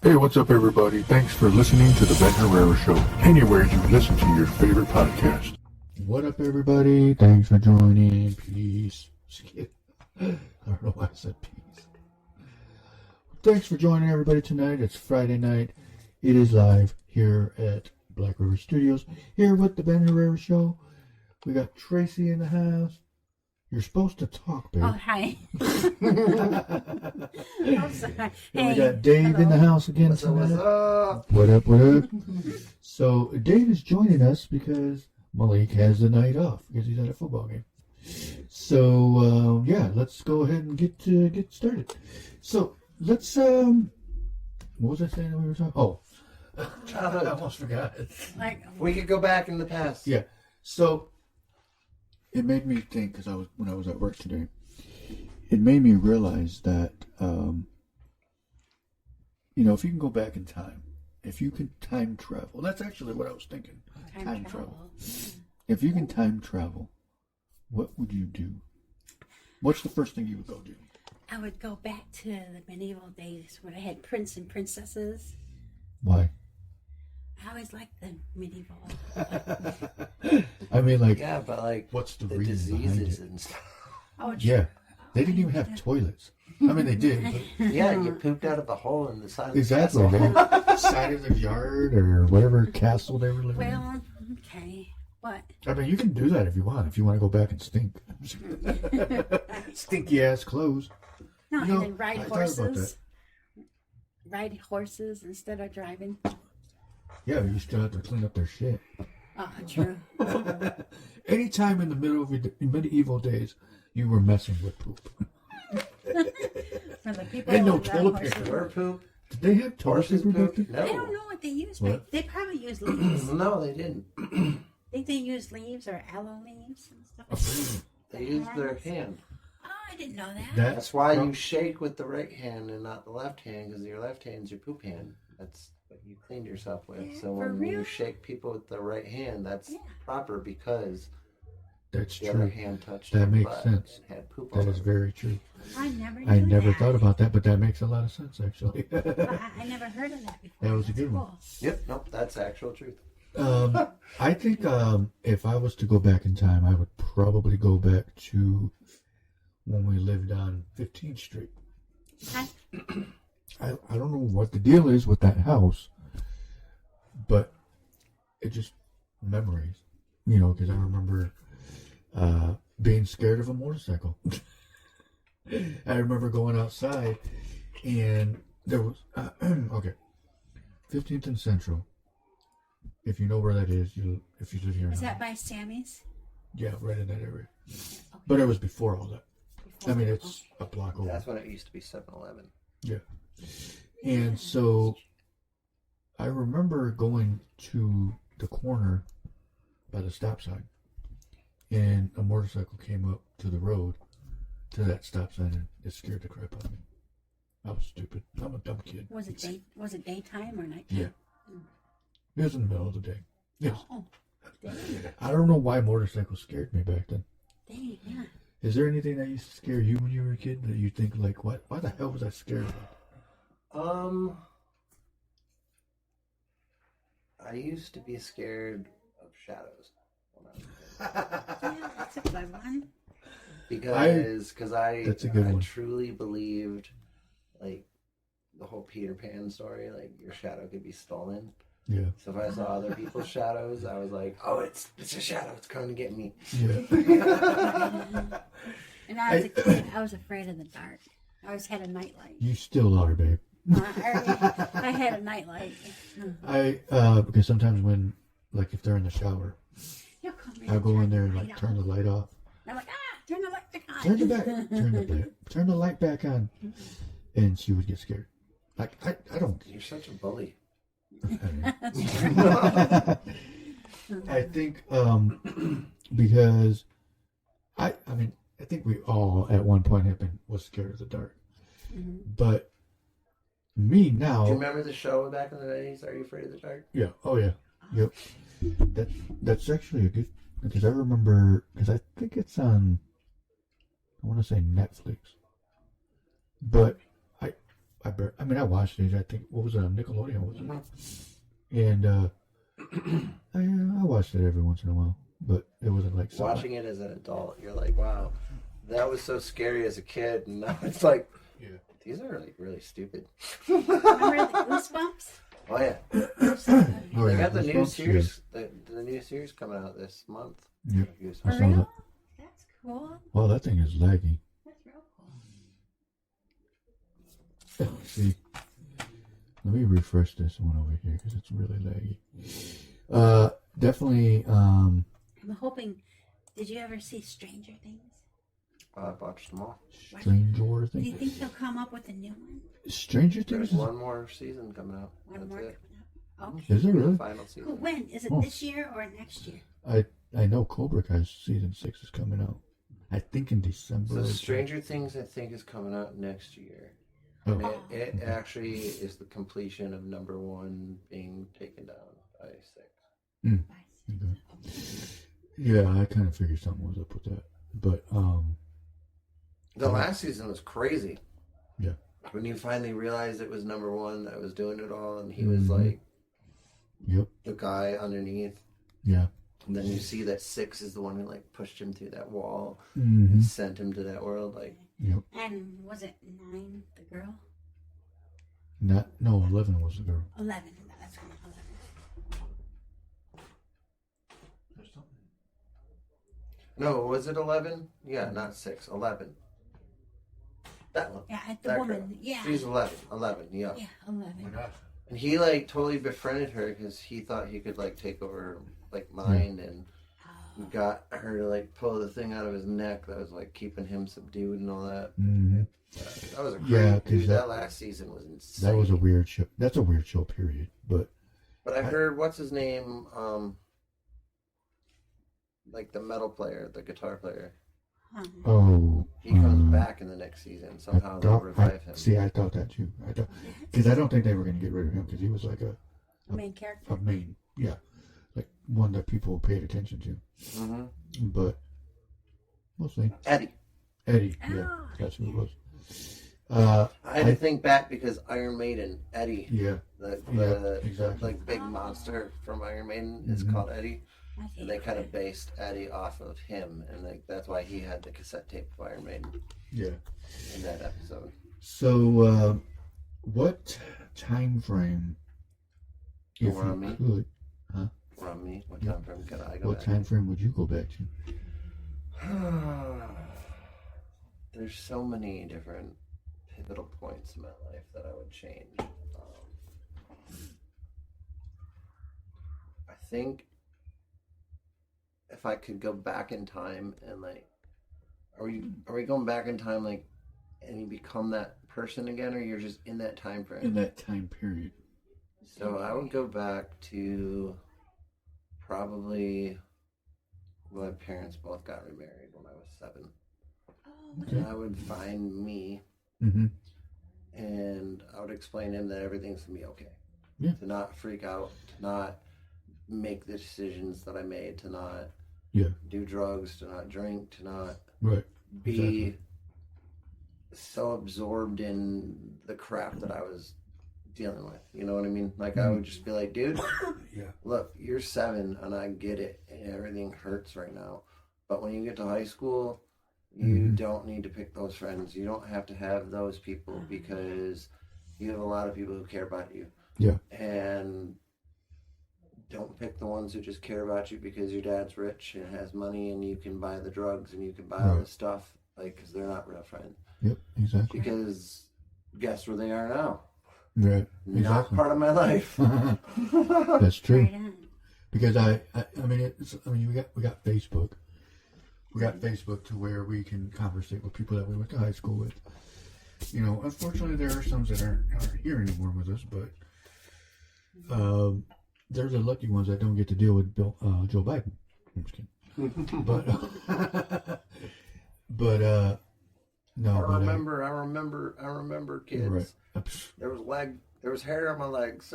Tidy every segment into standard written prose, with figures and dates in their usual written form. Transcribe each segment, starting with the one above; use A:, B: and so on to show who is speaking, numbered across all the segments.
A: Hey, what's up, everybody? Thanks for listening to the Ben Herrera Show, anywhere you listen to your favorite podcast. What up, everybody? Thanks for joining. Peace. I don't know why I said peace. Thanks for joining everybody tonight. It's Friday night. It is live here at Black River Studios, here with the Ben Herrera Show. We got Tracy in the house. You're supposed to talk, babe.
B: Oh, hi. I'm sorry.
A: Hey, we got Dave in the house again tonight.
C: What's up?
A: What up, what up? So, Dave is joining us because Malik has the night off because he's at a football game. So, yeah, let's go ahead and get started. So, let's, what was I saying that we were talking? Oh, I almost forgot.
C: We could go back in the past.
A: Yeah. So, it made me think, because when I was at work today, it made me realize that, if you can go back in time, if you can time travel, that's actually what I was thinking. Time travel. If you can time travel, what would you do? What's the first thing you would go do?
B: I would go back to the medieval days when I had prince and princesses.
A: Why?
B: I always liked the medieval.
A: I mean, like,
C: yeah, but like,
A: what's the
C: reason
A: diseases
C: and stuff?
B: Oh,
A: yeah, they didn't even have toilets. I mean, they did. But
C: yeah, you pooped out of a hole in the side of
A: exactly.
C: the castle.
A: The side of the yard or whatever castle they were living in.
B: Well, okay, but
A: I mean, you can do that if you want. If you want to go back and stink, stinky ass clothes.
B: no,
A: You know,
B: and then ride
A: I thought about
B: horses. Ride horses instead of driving.
A: Yeah, you still have to clean up their shit.
B: Oh, true.
A: Anytime in the middle of medieval days, you were messing with poop.
B: For the people
A: And no
B: who ride
A: toilet
B: horses.
A: paper.
C: Or poop.
A: Did they have toilet
C: Horses
A: paper back
C: poop.
A: then?
B: I don't
C: No.
B: know what they used,
A: What?
B: but they probably used leaves.
C: No, they didn't.
B: Think they used leaves or aloe leaves and stuff.
C: They used their hand.
B: Oh, I didn't know that.
C: That's why you shake with the right hand and not the left hand, because your left hand's your poop hand. That's what you cleaned yourself with.
B: Yeah,
C: So
B: for
C: when
B: real?
C: you shake people with the right hand, that's proper because
A: That's
C: the other
A: true.
C: hand touched
A: That
C: your
A: makes
C: butt
A: sense.
C: and had poop
A: That
C: all
A: is
C: over.
A: very true.
B: I never knew
A: I never
B: that.
A: thought about that, but that makes a lot of sense, actually.
B: I never heard of that before.
A: That was a
B: That's
A: good one.
B: cool.
C: Yep, nope, that's actual truth.
A: I think if I was to go back in time, I would probably go back to when we lived on 15th Street.
B: Huh?
A: I don't know what the deal is with that house, but it just memories, because I remember being scared of a motorcycle. I remember going outside and there was, 15th and Central. If you know where that is, if you live here.
B: Is that by Sammy's?
A: Yeah, right in that area.
B: Okay.
A: But it was before all that.
B: Before-
A: I mean, it's a block over.
C: That's when it used to be 7-Eleven.
A: Yeah. And so I remember going to the corner by the stop sign, and a motorcycle came up to the road to that stop sign, and it scared the crap out of me. I was stupid. I'm a dumb kid.
B: Was it daytime or nighttime?
A: Yeah. It was in the middle of the day. Yes.
B: Oh, dang.
A: I don't know why motorcycles scared me back then.
B: Dang, yeah.
A: Is there anything that used to scare you when you were a kid that you think like, what? Why the hell was I scared of?
C: I used to be scared of shadows when I was a kid.
B: Yeah, that's a good one.
C: Because I
A: That's a good one.
C: truly believed, like, the whole Peter Pan story, like, your shadow could be stolen.
A: Yeah.
C: So if I saw other people's shadows, I was like, oh, it's a shadow, it's coming to get me.
A: Yeah.
B: And I was a kid, I was afraid of the dark. I always had a nightlight.
A: You still are, babe.
B: I had a nightlight.
A: Because sometimes when, like, if they're in the shower,
B: You'll come
A: I'll go in there and
B: light
A: like turn the light off.
B: I'm like, turn the light back on.
A: Turn the light back on, and she would get scared. Like I don't.
C: You're such a bully.
A: I think because I mean I think we all at one point was scared of the dark, but me now.
C: Do you remember the show back in the days? Are You Afraid of the Dark?
A: Yeah. Oh yeah. Yep. That's actually a good, because I remember, because I think it's on, I want to say Netflix, but I watched it. I think what was it on Nickelodeon? Wasn't it? And I watched it every once in a while, but it wasn't like
C: watching it as an adult. You're like, wow, that was so scary as a kid, and now it's like,
A: yeah,
C: these are like really stupid.
B: Remember the Goosebumps?
C: Oh yeah,
A: Oh,
C: they
A: yeah,
C: got the new
A: Goosebumps,
C: series. The new series coming out this month.
A: Yeah.
C: Goosebumps.
A: I
B: For
A: saw
B: real?
A: that.
B: That's cool.
A: Oh, that thing is laggy.
B: That's real cool.
A: See, let me refresh this one over here because it's really laggy. Definitely.
B: I'm hoping. Did you ever see Stranger Things?
C: I watched them all.
A: Stranger
B: Do you
A: Things.
B: think they'll come up with a new one?
A: Stranger
C: There's
A: Things.
C: one more season coming out.
B: One
C: That's
B: more
C: it.
B: coming up? Okay.
A: Is it really?
C: Final season.
B: Cool. When? Is it
A: Oh.
B: this year or next year?
A: I know Cobra Kai season 6 is coming out. I think in December.
C: So Stranger Things, I think, is coming out next year.
A: Oh.
C: And it actually is the completion of number 1 being taken down by 6.
A: Mm. Okay. Yeah, I kind of figured something was up with that, but
C: The last season was crazy.
A: Yeah.
C: When you finally realized it was number 1 that was doing it all, and he was
A: Mhm.
C: like
A: Yep.
C: the guy underneath.
A: Yeah.
C: And then you see that 6 is the one who like pushed him through that wall
A: Mm-hmm.
C: and sent him to that world. Like,
A: Yep.
B: And was it 9, the girl?
A: No, 11 was the girl.
B: 11. That's right, 11.
C: no, was it 11? Yeah, not 6, 11. That one.
B: Yeah, the
C: That
B: woman.
C: girl.
B: Yeah.
C: She's 11. 11, yeah.
B: Yeah, 11.
C: And he like totally befriended her because he thought he could like take over her like mind and
B: Oh.
C: got her to like pull the thing out of his neck that was like keeping him subdued and all that.
A: Mm-hmm.
C: That was a crazy,
A: Yeah, 'cause
C: dude. That
A: that-
C: last season was insane.
A: That was a weird show. That's a weird show, period. But
C: But I heard what's his name, like the metal player, the guitar player.
B: Huh.
A: oh,
C: He comes back in the next season. Somehow they'll revive him.
A: See, I thought that too. Because I don't think they were going to get rid of him because he was like a
B: Main character.
A: main, yeah, like one that people paid attention to.
C: Mm-hmm.
A: But we'll see.
C: Eddie.
A: Eddie, yeah,
B: Ah.
A: that's who it was.
C: I had to think back because Iron Maiden, Eddie,
A: Yeah,
C: the
A: exactly.
C: like big monster from Iron Maiden is
A: Mhm.
C: called Eddie,
B: I see.
C: and they kind of based Eddie off of him, and like that's why he had the cassette tape of Iron Maiden
A: yeah.
C: in that episode.
A: So, what time frame? If
C: We're on
A: you
C: me?
A: could,
C: From me, what
A: Yeah.
C: time frame could I go
A: what
C: back?
A: time frame would you go back to?
C: There's so many different pivotal points in my life that I would change. I think if I could go back in time and like, are we going back in time like, and you become that person again, or you're just in that time
A: In
C: frame?
A: that time period.
C: So I would go back to probably my parents both got remarried when I was 7.
B: Oh,
A: Okay.
C: And I would find me
A: Mm-hmm.
C: and I would explain to him that everything's gonna be okay.
A: Yeah.
C: To not freak out, to not make the decisions that I made, to not
A: Yeah.
C: do drugs, to not drink, to not
A: Right.
C: be
A: Exactly.
C: so absorbed in the crap that I was dealing with. You know what I mean? Like I would just be like, dude,
A: Yeah.
C: look, you're 7 and I get it and everything hurts right now. But when you get to high school, you
A: Mhm.
C: don't need to pick those friends. You don't have to have those people because you have a lot of people who care about you.
A: Yeah.
C: And don't pick the ones who just care about you because your dad's rich and has money and you can buy the drugs and you can buy all
A: Right.
C: the stuff. Like, because they're not real friends.
A: Yep. Exactly.
C: Because guess where they are now?
A: Right.
C: Not
A: Exactly.
C: part of my life.
A: That's true.
B: right on.
A: Because I mean, we got Facebook. We got Facebook to where we can conversate with people that we went to high school with. You know, unfortunately, there are some that aren't here anymore with us, but they're the lucky ones that don't get to deal with Joe Biden. I'm just kidding. But no.
C: I remember kids.
A: Right.
C: There was hair on my legs.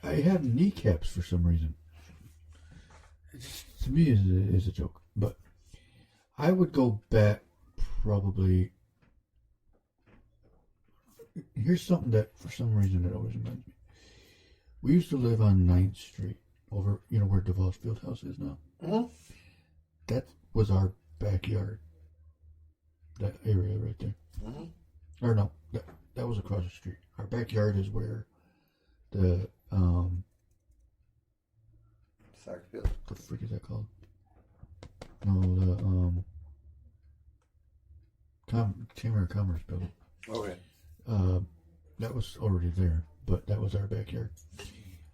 A: I have kneecaps for some reason. To me, is a joke. But I would go back probably here's something that, for some reason, it always reminds me. We used to live on 9th Street, over, where DeVos Fieldhouse is now.
C: Mm-hmm.
A: That was our backyard. That area right there.
C: Mm-hmm.
A: Or no, that was across the street. Our backyard is where the,
C: Soccer field.
A: what the frick is that called? No, the, Chamber of Commerce building.
C: Okay.
A: That was already there, but that was our backyard.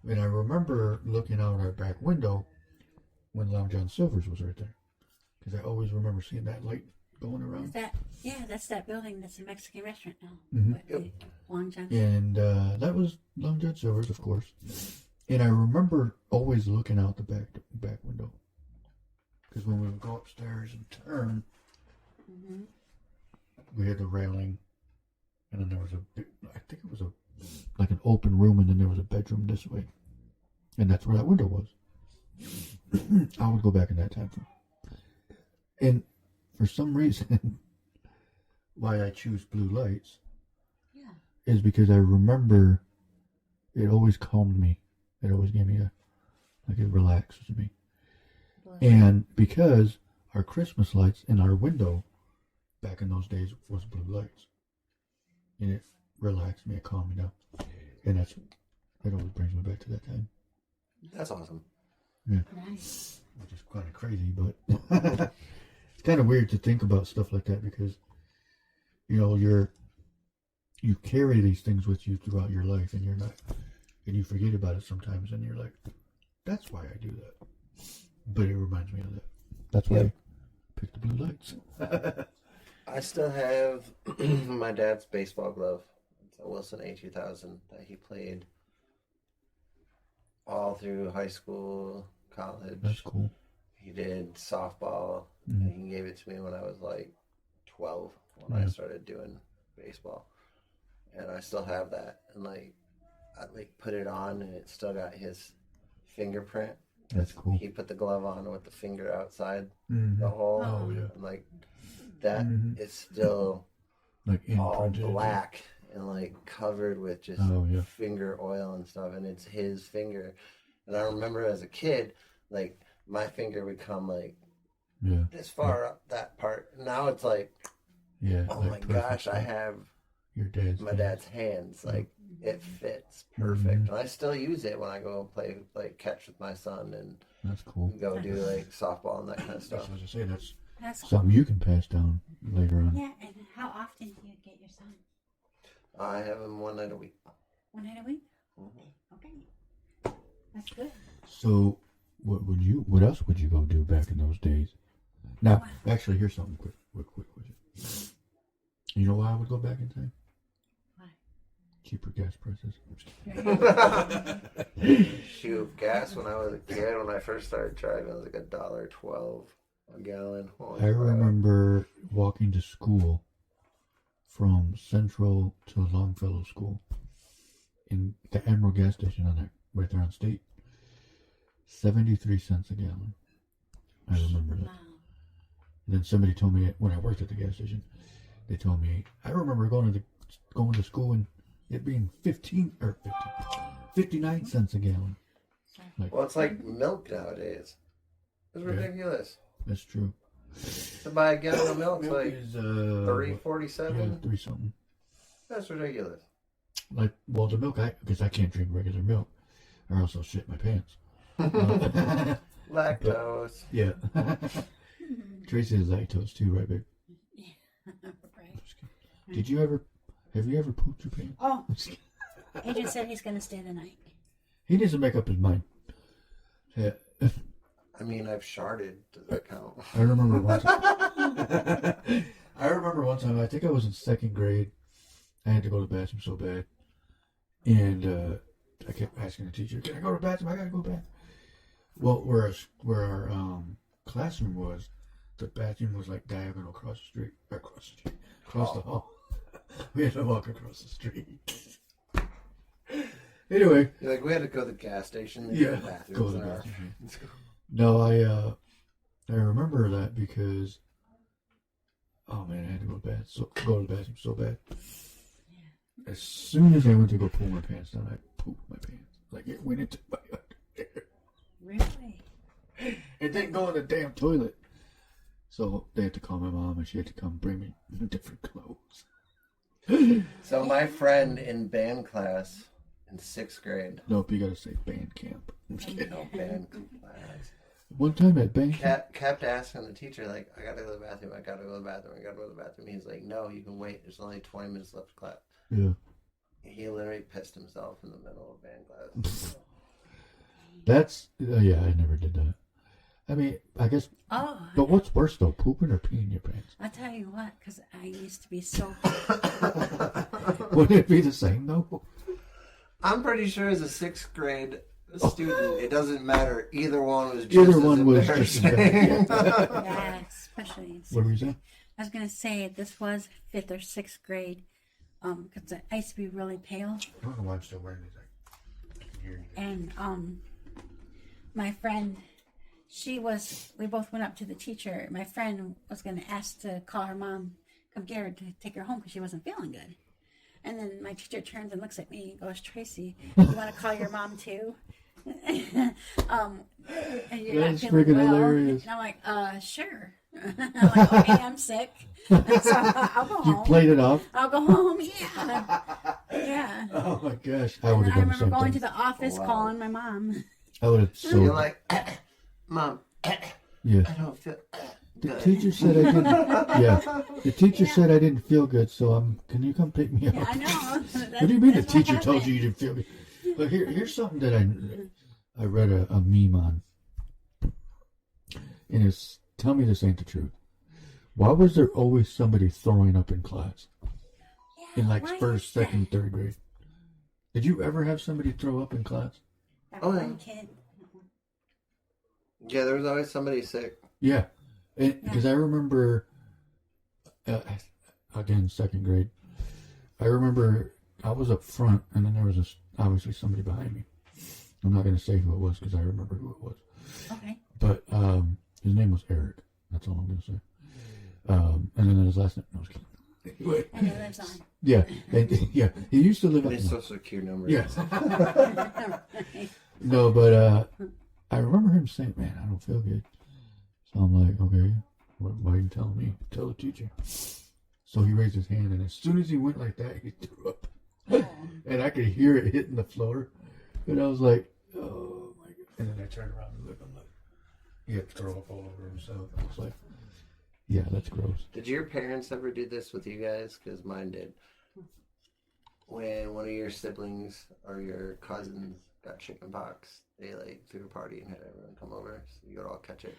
A: And I remember looking out our back window when Long John Silver's was right there. Because I always remember seeing that light going around.
B: That's that building that's a Mexican restaurant now.
A: Mm-hmm.
C: Yep.
B: Long John.
A: And that was Long John Silver's, of course. And I remember always looking out the back window. Because when we would go upstairs and turn,
B: Mm-hmm.
A: we had the railing. And then there was I think it was like an open room, and then there was a bedroom this way. And that's where that window was. I would go back in that time frame. And for some reason, why I choose blue lights is because I remember it always calmed me. It always gave me it relaxes me. And because our Christmas lights in our window back in those days was blue lights. And it relaxed me, it calmed me down. And that always brings me back to that time.
C: That's awesome.
A: Yeah.
B: Nice.
A: Which is kind of crazy, but it's kind of weird to think about stuff like that because, you carry these things with you throughout your life, and you forget about it sometimes, and you're like, that's why I do that. But it reminds me of that. That's why I picked the blue lights.
C: I still have my dad's baseball glove. It's a Wilson A2000 that he played all through high school, college.
A: That's cool.
C: He did softball,
A: Mm-hmm.
C: and he gave it to me when I was like 12 when I started doing baseball. And I still have that. And I put it on, and it still got his fingerprint.
A: That's cool.
C: He put the glove on with the finger outside
A: Mm-hmm.
C: the hole.
A: Oh, yeah.
C: And that
A: Mhm.
C: is still all
A: imprinted.
C: black and covered with just finger oil and stuff, and it's his finger. And I remember as a kid, my finger would come this far up that part. Now it's oh my gosh, I have
A: your dad's
C: hands. It fits perfect.
A: Mm-hmm.
C: And I still use it when I go play catch with my son and
A: that's cool.
C: go do softball and that kind of stuff.
A: That's what I was saying.
B: That's
A: Something you can pass down later on.
B: Yeah, and how often do you get your son?
C: I have him one night a week.
B: One night a week?
C: Mm-hmm.
B: Okay. That's good.
A: So, what else would you go do back in those days? Now, actually, here's something quick. You know why I would go back in time?
B: Why?
A: Cheaper gas prices.
C: Shoot, gas when I was a kid, when I first started driving, it was $1.12 a gallon. Holy
A: I
C: crap.
A: remember walking to school from Central to Longfellow School in the Emerald gas station right there on State. 73 cents a gallon. I remember that.
B: Wow.
A: And then somebody told me when I worked at the gas station, they told me I remember going to school and it being 59 cents a gallon.
C: Well, it's like milk nowadays. It's ridiculous.
A: That's true.
C: To buy a gallon of milk is $3.47.
A: Yeah, 3 something.
C: That's ridiculous.
A: The milk, because I can't drink regular milk, or else I'll shit my pants.
C: Lactose.
A: Yeah. Tracy is lactose too, right, babe?
B: Yeah. Right.
A: Have you ever pooped your pants?
B: Oh, Agent said he's going to stay the night.
A: He needs to make up his mind. Yeah.
C: I mean, I've sharded. Does that count?
A: I remember one time. I think I was in second grade. I had to go to the bathroom so bad, and I kept asking the teacher, "Can I go to the bathroom? I gotta go back." Well, where our classroom was, the bathroom was diagonal across the hall. We had to walk across the street. Anyway,
C: You're we had to go to the gas station. And
A: yeah,
C: go to the bathroom.
A: go to the bathroom. No, I remember that because, oh man, I had to go to the bathroom so bad. As soon as I went to go pull my pants down, I pooped my pants. Like it went into my underwear.
B: Really?
A: It didn't go in the damn toilet. So they had to call my mom, and she had to come bring me different clothes.
C: So my friend in band class in 6th grade.
A: Nope, you gotta say band camp. I'm just kidding.
C: No, band class.
A: One time at band camp,
C: Kept asking the teacher, like, I gotta go to the bathroom, I gotta go to the bathroom, I gotta go to the bathroom. He's like, no, you can wait. There's only 20 minutes left of class.
A: yeah.
C: He literally pissed himself in the middle of band class.
A: That's yeah. I never did that. I mean, I guess.
B: Oh.
A: But what's worse though, pooping or peeing your pants?
B: I'll tell you what, because I used to be so.
A: Wouldn't it be the same though?
C: I'm pretty sure as a 6th grade student, it doesn't matter. Either one was just
A: Either
C: as
A: one was just
C: embarrassing.
B: Yeah, especially.
A: What were you saying?
B: I was gonna say this was 5th or 6th grade, because I used to be really pale,
A: I don't know why I'm still wearing these.
B: and my friend, we both went up to the teacher. My friend was gonna ask to call her mom, come get her to take her home because she wasn't feeling good. And then my teacher turns and looks at me and goes, Tracy, you want to call your mom too? And you're
A: That's
B: not feeling
A: freaking
B: well.
A: hilarious.
B: And I'm like, sure. I'm like, okay, I'm sick. So I'll go home.
A: You played it off?
B: I'll go home, yeah. Yeah.
A: Oh my gosh. I
B: And
A: would
B: then
A: have
B: I
A: done the
B: remember
A: same
B: going
A: thing.
B: to the office calling my mom.
A: I would have
C: You're
A: so.
C: like, Mom,
A: Yeah.
C: I don't feel
A: The
C: good.
A: teacher said I didn't. Yeah. The teacher said I didn't feel good, so can you come pick me up?
B: Yeah, I know.
A: What do you mean the teacher told you you didn't feel good? But here's something that I read a meme on. And it's, tell me this ain't the truth. Why was there always somebody throwing up in class? In like first, second, third grade. Did you ever have somebody throw up in class?
C: Oh, yeah.
B: One kid.
C: Yeah, there was always somebody sick.
A: Yeah. Because I remember, again, second grade, I remember I was up front, and then there was obviously somebody behind me. I'm not going to say who it was because I remember who it was.
B: Okay.
A: But his name was Eric. That's all I'm going to say. And then his last name, no, I was kidding. Anyway.
B: And he lives on.
A: Yeah. Yeah. He used to live
C: And
A: up
C: his
A: north.
C: social security number.
A: Yes. No, but I remember him saying, man, I don't feel good. So I'm like, okay, why are you telling me? Tell the teacher. So he raised his hand, and as soon as he went like that, he threw up. And I could hear it hitting the floor. And I was like, oh my God. And then I turned around and looked. I'm like, he had throw up all over himself. I was like, yeah, that's gross.
C: Did your parents ever do this with you guys? Because mine did. When one of your siblings or your cousins got chicken pox, they like threw a party and had everyone come over so you would all catch it.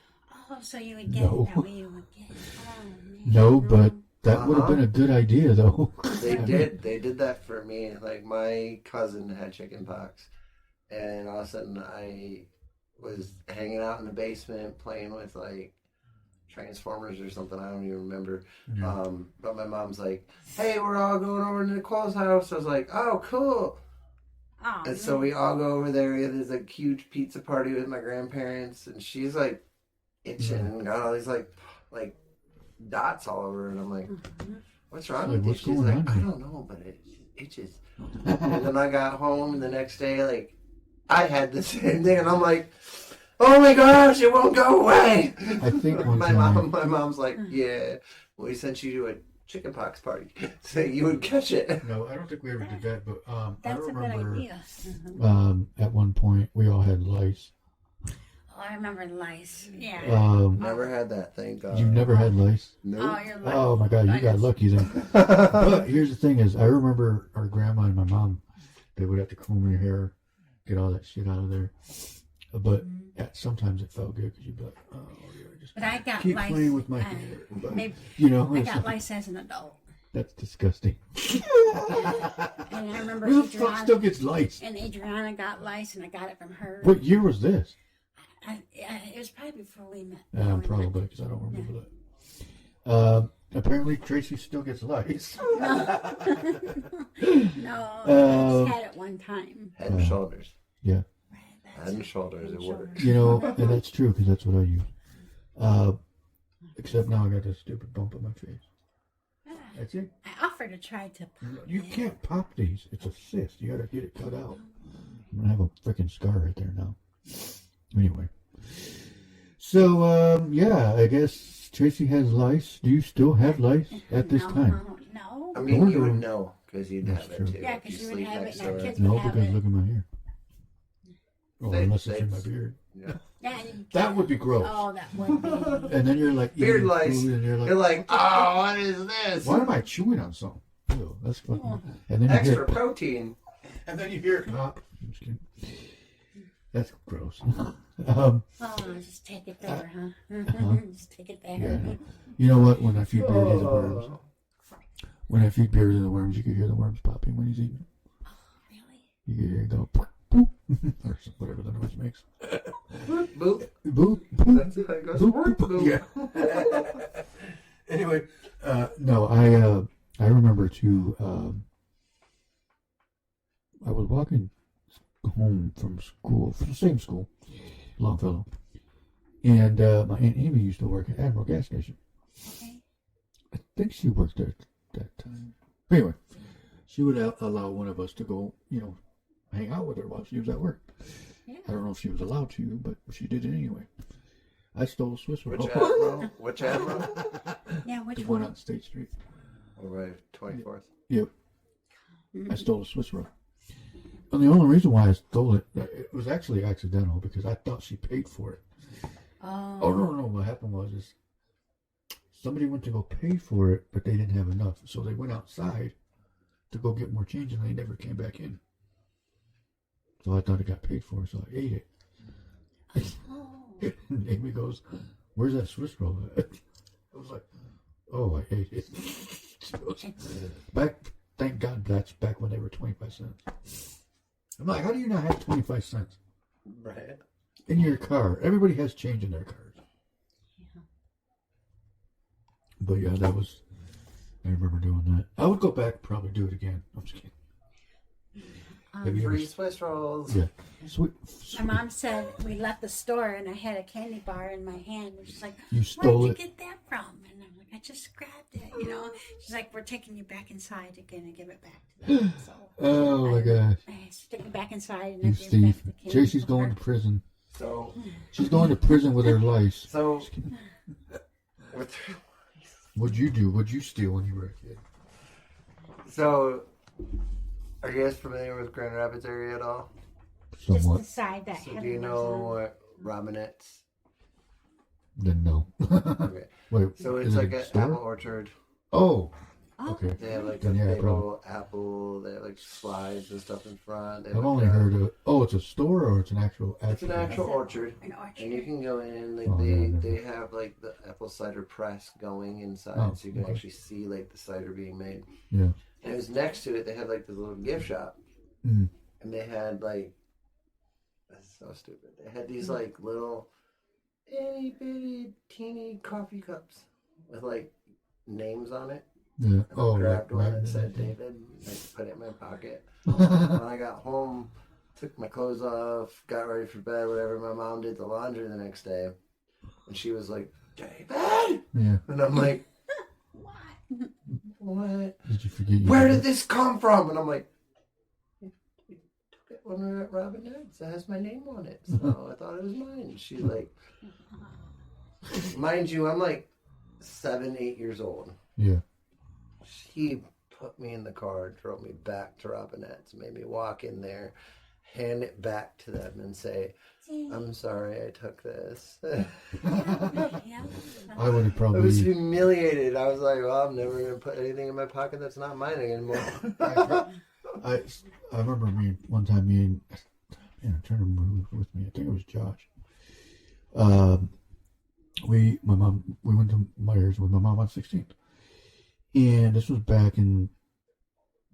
B: Oh, so you would get
A: No.
B: it that way you would get it. Oh, man.
A: No, but that would have been a good idea, though.
C: They did. They did that for me. Like my cousin had chicken pox, and all of a sudden I was hanging out in the basement playing with like Transformers or something. I don't even remember.
A: Yeah.
C: But my mom's like, "Hey, we're all going over to Nicole's house." I was like, "Oh, cool."
B: Oh,
C: And so we all go over there. There's a huge pizza party with my grandparents, and she's like itching and got all these like dots all over her. And I'm like, "What's wrong with you?"
A: What's
C: She's
A: going
C: like,
A: on
C: "I
A: here?"
C: don't know, but it itches." And then I got home, and the next day, like, I had the same thing, and I'm like, "Oh my gosh, it won't go away!"
A: I think one
C: my
A: time-
C: mom's like, "Yeah, we sent you to a chickenpox party, so you would catch it."
A: No, I don't think we ever did that, but I
B: that's a good
A: remember
B: idea.
A: at one point we all had lice.
B: Oh, I remember lice. Yeah.
C: Never had that, thank God.
A: You never had lice?
C: Nope.
B: Oh, you're lucky.
A: Oh my God, you got lucky then. But here's the thing is, I remember our grandma and my mom, they would have to comb your hair, get all that shit out of there. But sometimes it felt good because you'd be like, oh, yeah, just
B: But I got
A: keep
B: lice.
A: playing with my hair. But,
B: maybe,
A: you know,
B: I
A: it's
B: got
A: like,
B: lice as an adult.
A: that's disgusting.
B: And I remember
A: Who the fuck still
B: Adriana,
A: get lice?
B: and Adriana got lice, and I got it from her.
A: What year was this?
B: It was probably before we met.
A: Probably, because I don't remember that. Apparently, Tracy still gets lice.
B: No, I just had it one time.
C: Head and shoulders.
A: Yeah.
C: Head and shoulders, it works.
A: You know, and that's true because that's what I use. Except now I got this stupid bump on my face. That's it.
B: I offered to try to pop
A: You
B: it.
A: can't pop these. It's a cyst. You gotta get it cut out. I'm gonna have a freaking scar right there now. Anyway. So, yeah, I guess Tracy has lice. Do you still have lice at this time?
B: No.
C: I mean, you would know because you'd have it too.
B: Yeah, because you would
C: sleep
B: have it
C: next
B: and our
C: door.
B: kids
A: No,
B: would have
A: because
B: it.
A: look at my hair. Oh,
C: They-
A: unless it's
C: they-
A: in my beard.
C: Yeah.
B: Yeah,
A: That would be gross.
B: Oh, that would be.
A: And then you're like
C: Beard
A: eating
C: lice.
A: food and you're
C: You're
A: like,
C: like, oh, what is this?
A: why am I chewing on something? Ew, that's fucking.
B: Oh.
A: And then you
C: Extra
A: hear,
C: protein.
A: and then you hear it pop. I'm just kidding. That's gross.
B: Oh, just take it there, huh? Just take it there.
A: Yeah. You know what? When I feed Beardy the worms, when I feed Beardy the worms, you can hear the worms popping when he's eating.
B: Oh, really?
A: You can hear it go boop, boop, or whatever the noise makes.
C: Boop, boop.
A: Boop, boop.
C: That's how it goes.
A: Boop, boop. Yeah. Anyway, no, I remember too. I was walking home from school, from the same school, Longfellow, and my Aunt Amy used to work at Admiral gas station.
B: Okay.
A: I think she worked there at that time. Anyway, she would allow one of us to go, hang out with her while she was at work.
B: Yeah.
A: I don't know if she was allowed to, but she did it anyway. I stole a Swiss roll.
C: Which Admiral? Which Admiral?
B: Yeah, which
A: The
B: one?
A: one on State Street.
C: Over 24th.
A: Yep. I stole a Swiss roll. And the only reason why I stole it was actually accidental because I thought she paid for it. Oh, no. What happened was somebody went to go pay for it, but they didn't have enough. So they went outside to go get more change and they never came back in. So I thought it got paid for, so I ate it. And Amy goes, "Where's that Swiss roll at?" I was like, "Oh, I ate it." She goes, thank God that's back when they were 25 cents. I'm like, how do you not have 25 cents
C: Right.
A: in your car? Everybody has change in their cars.
B: Yeah.
A: But yeah, I remember doing that. I would go back and probably do it again. I'm just kidding. Have you ever?
C: Free Swiss rolls.
A: Yeah. Sweet.
B: My mom said we left the store and I had a candy bar in my hand. And she's like,
A: You stole
B: where'd
A: it?
B: you get that from? And I'm like, I just grabbed it, She's like, we're taking you back inside. You're going to give it back to them. So
A: Oh my gosh.
B: I stick it back inside and
A: You
B: I give it
A: Steve.
B: back to the candy
A: Tracy's
B: bar.
A: going to prison.
C: So,
A: She's going to prison with her lice.
C: so, with,
A: What'd you do? What'd you steal when you were a kid?
C: so, are you guys familiar with Grand Rapids area at all?
B: Just
A: Somewhat.
B: the side that
C: So do
B: Heather
C: you
B: was
C: know
B: on.
C: what Robinette's?
A: Then no.
C: Okay.
A: Wait.
C: So
A: is
C: it's
A: it
C: like
A: a
C: an
A: store?
C: apple orchard.
A: Oh.
B: Oh.
A: Okay.
C: They have like
A: Then
C: a
A: yeah,
C: big
A: probably.
C: old apple. They have like slides and stuff in front. They have
A: I've
C: like
A: only
C: a-
A: heard of. Oh, it's a store or it's an actual.
C: It's an actual
B: Is it
C: orchard.
B: An orchard.
C: And you can go in, like
A: Oh, yeah,
C: they have like the apple cider press going inside,
A: Oh,
C: so you can
A: okay.
C: actually see like the cider being made.
A: Yeah.
C: And it was next to it. They had like this little gift shop,
A: Mm.
C: and they had like, that's so stupid. They had these like little itty bitty teeny coffee cups with like names on it.
A: Yeah.
C: And
A: Oh.
C: I grabbed one
A: right,
C: that said
A: right.
C: David. I put it in my pocket. When I got home, took my clothes off, got ready for bed, whatever. My mom did the laundry the next day, and she was like, "David,"
A: Yeah.
C: and I'm like,
B: What?
C: "What?
A: Did you forget?
C: Where did this come from?" And I'm like, "We took it when we were at Robinette's. It has my name on it, so I thought it was mine." She's like, mind you, I'm like 7, 8 years old.
A: Yeah.
C: She put me in the car, drove me back to Robinette's, made me walk in there, hand it back to them, and say, "I'm sorry, I took this."
B: Yeah.
A: I would have
C: I
A: probably.
C: was humiliated. I was like, "Well, I'm never gonna put anything in my pocket that's not mine anymore."
A: I remember one time me and I'm trying to remember who was with me. I think it was Josh. We went to Myers with my mom on 16th, and this was back in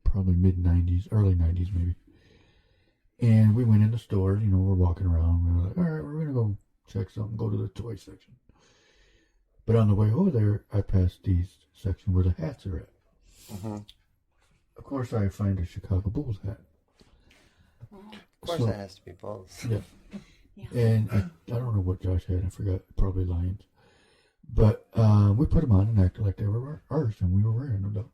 A: probably mid 90s, early 90s maybe. And we went in the store. We're walking around. We were like, all right, we're gonna go check something. Go to the toy section. But on the way over there, I passed the section where the hats are at.
C: Mm-hmm.
A: Of course, I find a Chicago Bulls hat.
C: Of course,
A: So-
C: it has to be both.
A: Yeah.
B: Yeah.
A: And I don't know what Josh had. I forgot. Probably Lions. But we put them on and acted like they were ours, and we were wearing them though.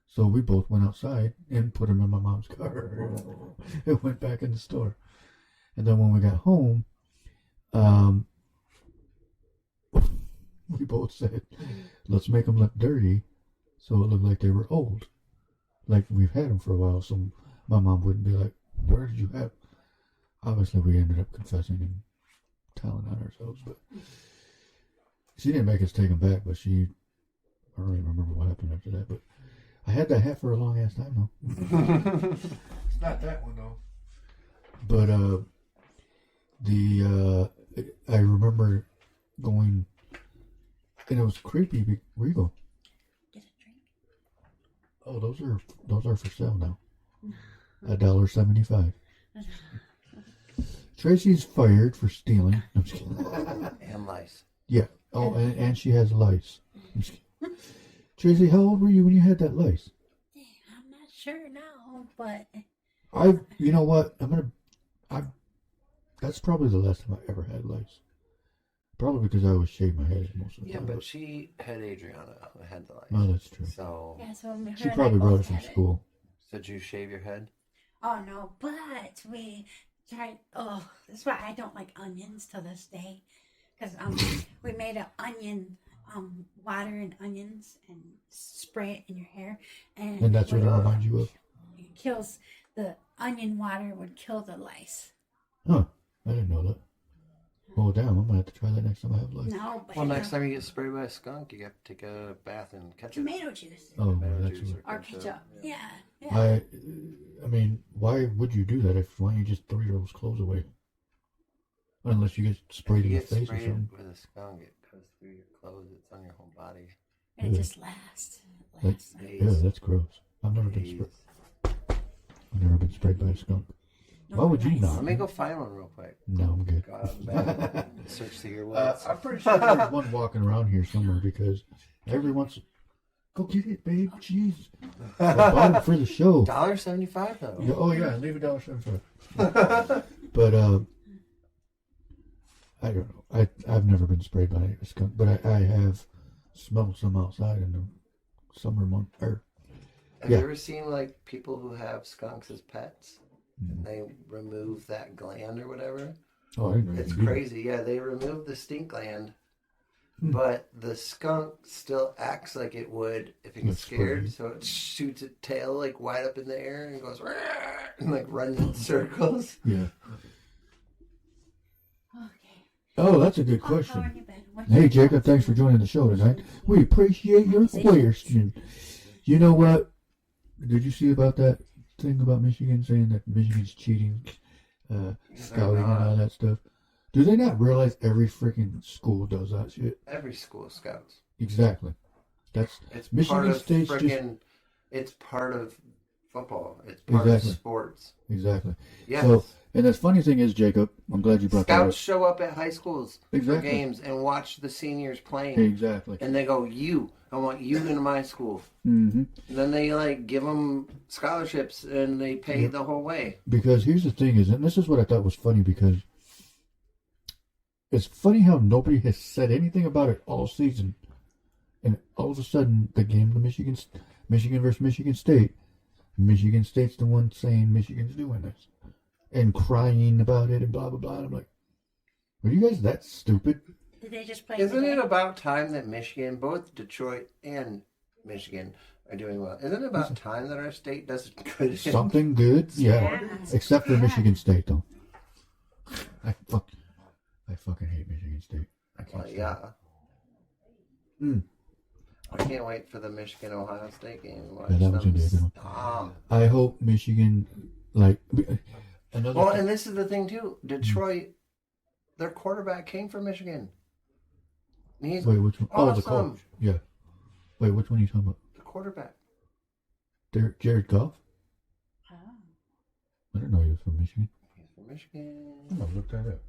A: So we both went outside and put them in my mom's car and went back in the store. And then when we got home, we both said, let's make them look dirty so it looked like they were old. Like we've had them for a while, so my mom wouldn't be like, where did you have? Obviously, we ended up confessing and telling on ourselves, but she didn't make us take them back, but I don't even remember what happened after that, but I had that hat for a long ass time though. It's not that one though. But I remember going, and it was creepy. Where you go?
B: Get a drink.
A: Oh, those are for sale now. $1.75. Tracy's fired for stealing. I'm just kidding.
C: And lice.
A: Yeah. Oh, and she has lice. I'm just kidding. Tracy, how old were you when you had that lice?
B: I'm not sure now, but
A: You know what? That's probably the last time I ever had lice. Probably because I always shave my head most of the time.
C: Yeah, but she had Adriana who had the lice.
A: Oh, that's true.
C: So
A: she probably brought it from school.
C: So did you shave your head?
B: Oh no, but we tried. Oh, that's why I don't like onions to this day, because we made an onion water and onions and spray it in your hair,
A: and that's what it reminds you of.
B: It kills the onion water would kill the lice.
A: Huh? I didn't know that. Oh damn! I'm gonna have to try that next time I have lice.
B: No, but
C: well, next time you get sprayed by a skunk, you have to take a bath and catch
B: tomato juice.
A: Oh,
C: tomato
A: that's
C: juice
B: or ketchup. Yeah.
A: I mean, why would you do that? Why don't you just throw your clothes away? Unless you get sprayed in the face or something.
C: With a skunk, it goes through your clothes. It's on your whole body.
B: And it just lasts.
A: Yeah, that's gross. I've never been sprayed by a skunk.
B: No,
A: Why would you not?
C: Let me go find one real quick.
A: No, I'm good.
C: Go out in bed and search through your woods.
A: I'm pretty sure there's one walking around here somewhere because every once. Go get it, babe. Jeez. I bought it for the show.
C: $1.75 though.
A: Yeah, oh yeah, leave $1.75. But I don't know. I've never been sprayed by a skunk, but I have smelled some outside in the summer month.
C: Have you ever seen like people who have skunks as pets? And they remove that gland or whatever.
A: Oh, I didn't know.
C: It's crazy. Yeah, they remove the stink gland, but the skunk still acts like it would if it gets scared. So it shoots its tail like wide up in the air and goes and like runs in circles.
A: Yeah.
B: Okay.
A: Oh, that's a good question.
B: How are you, Ben?
A: Hey, Jacob, thanks for joining the show tonight. We appreciate your question. You know what? Did you see about that thing about Michigan saying that Michigan's cheating, scouting and all that stuff? Do they not realize every freaking school does that shit?
C: Every school scouts.
A: Exactly. It's Michigan State's
C: it's part of football. It's part of sports.
A: Exactly.
C: Yes.
A: So, and the funny thing is, Jacob, I'm glad you brought that up.
C: Scouts show up at high schools for games and watch the seniors playing.
A: Exactly.
C: And they go, I want you in my school.
A: Mm-hmm.
C: And then they like give them scholarships and they pay the whole way.
A: Because here's the thing is, and this is what I thought was funny, because it's funny how nobody has said anything about it all season. And all of a sudden, the game to Michigan versus Michigan State's the one saying Michigan's doing this. And crying about it and blah, blah, blah. And I'm like, are you guys that stupid?
B: Did they just play?
C: Isn't it about time that Michigan, both Detroit and Michigan, are doing well? Isn't it about time that our state does good?
A: Something good? Yeah. Except for Michigan State, though. I fucking hate Michigan State. I can't
C: I can't wait for the Michigan-Ohio State game.
A: Yeah, that was gonna be a good one. I hope Michigan, like...
C: and this is the thing, too. Detroit, their quarterback came from Michigan. Wait,
A: which one? Oh, the coach. Yeah. Wait, which one are you talking about?
C: The quarterback.
A: Jared Goff?
B: Oh.
A: I didn't know he was from Michigan.
C: He's from Michigan.
A: Oh, look that up.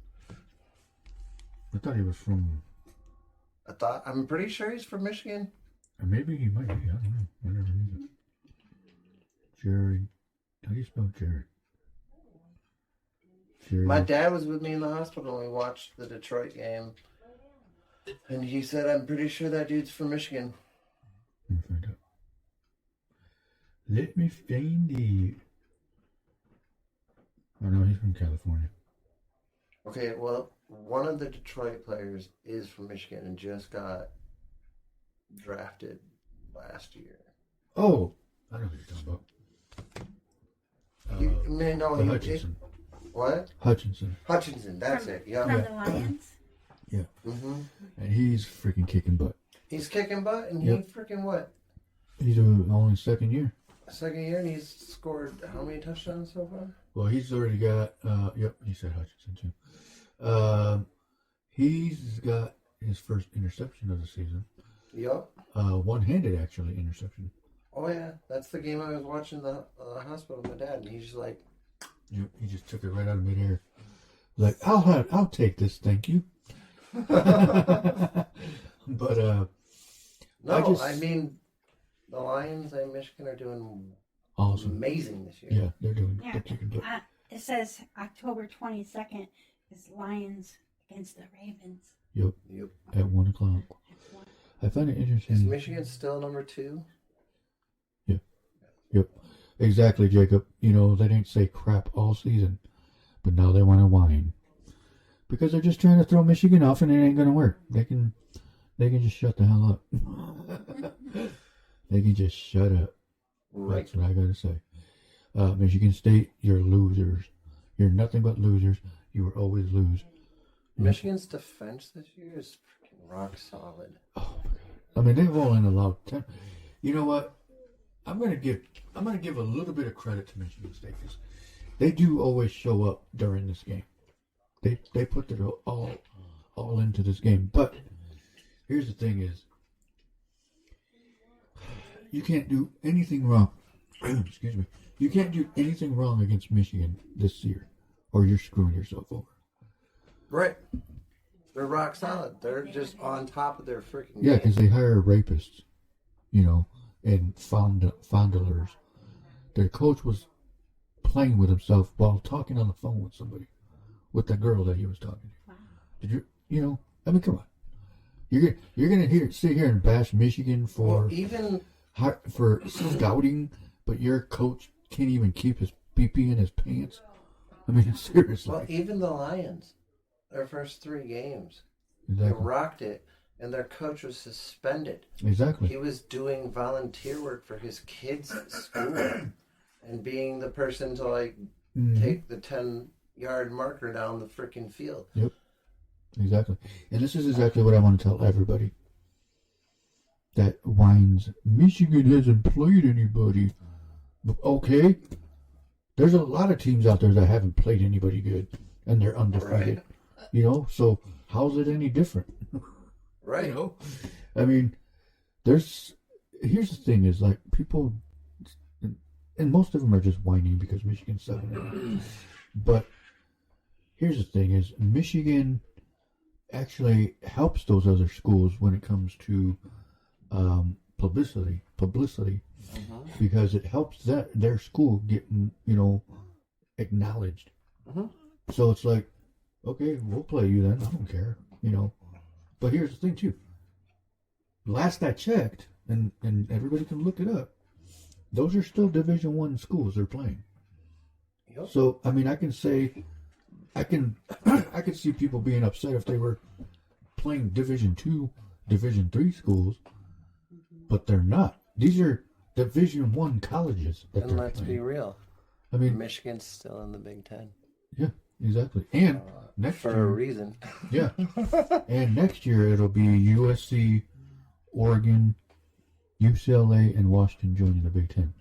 A: I thought he was from...
C: I'm pretty sure he's from Michigan.
A: Maybe he might be. I don't know. I never knew that. Jared. How do you spell Jared?
C: My dad was with me in the hospital and we watched the Detroit game. And he said, I'm pretty sure that dude's from Michigan.
A: Let me find out. Let me find it. Oh no, he's from California.
C: Okay, well, one of the Detroit players is from Michigan and just got drafted last year.
A: Oh, I know what you're talking about. Hutchinson.
C: What? Hutchinson, that's it. Yeah.
B: From the Lions?
A: Yeah.
C: Mm-hmm.
A: And he's freaking kicking butt.
C: He's kicking butt, and
A: Yep.
C: he freaking what?
A: He's only second year.
C: Second year, and he's scored how many touchdowns so far?
A: Well, he's already got, he said Hutchinson too. He's got his first interception of the season.
C: Yep.
A: One-handed, actually, interception.
C: Oh, yeah. That's the game I was watching the hospital with my dad, and he's just like...
A: Yep, he just took it right out of midair. Like, I'll take this, thank you. But,
C: No, I mean, the Lions and Michigan are doing
A: awesome,
C: amazing this year.
A: Yeah, they're doing
B: Yeah.
A: kicking butt.
B: It says October 22nd is Lions against the Ravens.
A: Yep. At 1 o'clock. I find it interesting.
C: Is Michigan still number 2?
A: Yep. Exactly, Jacob. You know, they didn't say crap all season, but now they want to whine. Because they're just trying to throw Michigan off and it ain't going to work. They can just shut the hell up. They can just shut up.
C: Right.
A: That's what I got to say. Michigan State, you're losers. You're nothing but losers. You will always lose.
C: Michigan's defense this year is freaking rock solid.
A: Oh my God. I mean, they've only allowed 10. You know what? I'm gonna give a little bit of credit to Michigan State because they do always show up during this game. They put their all into this game. But here's the thing: is you can't do anything wrong. Excuse me. You can't do anything wrong against Michigan this year, or you're screwing yourself over.
C: Right. They're rock solid. They're just on top of their freaking
A: Yeah,
C: game.
A: because they hire rapists, you know, and fondlers. Their coach was playing with himself while talking on the phone with somebody, with that girl that he was talking to.
B: Wow.
A: Did you? I mean, come on. You're gonna sit here and bash Michigan for scouting, but your coach can't even keep his pee-pee in his pants. I mean, seriously.
C: Well, even the Lions, their first 3 games,
A: Exactly.
C: they rocked it, and their coach was suspended.
A: Exactly.
C: He was doing volunteer work for his kids at school and being the person to, like, take the 10-yard marker down the freaking field.
A: Yep. Exactly. And this is exactly what I want to tell everybody that whines, Michigan hasn't played anybody. Okay. There's a lot of teams out there that haven't played anybody good, and they're undefeated. Right. You know, so how's it any different?
C: Right.
A: You know? I mean, here's the thing is, like, people, and most of them are just whining because Michigan's 7-0. But here's the thing is, Michigan actually helps those other schools when it comes to publicity, because it helps their school get, you know, acknowledged. So it's like, okay, we'll play you then. I don't care, you know. But here's the thing too. Last I checked, and everybody can look it up, those are still Division I schools they're playing.
C: Yep.
A: So I mean, I can say, I can see people being upset if they were playing Division II, Division III schools, but they're not. These are Division I colleges that
C: and
A: they're
C: let's
A: playing.
C: be real.
A: I mean,
C: Michigan's still in the Big Ten.
A: Yeah, exactly. And next
C: for
A: year,
C: a reason.
A: Yeah. And next year it'll be USC, Oregon, UCLA, and Washington joining the Big Ten.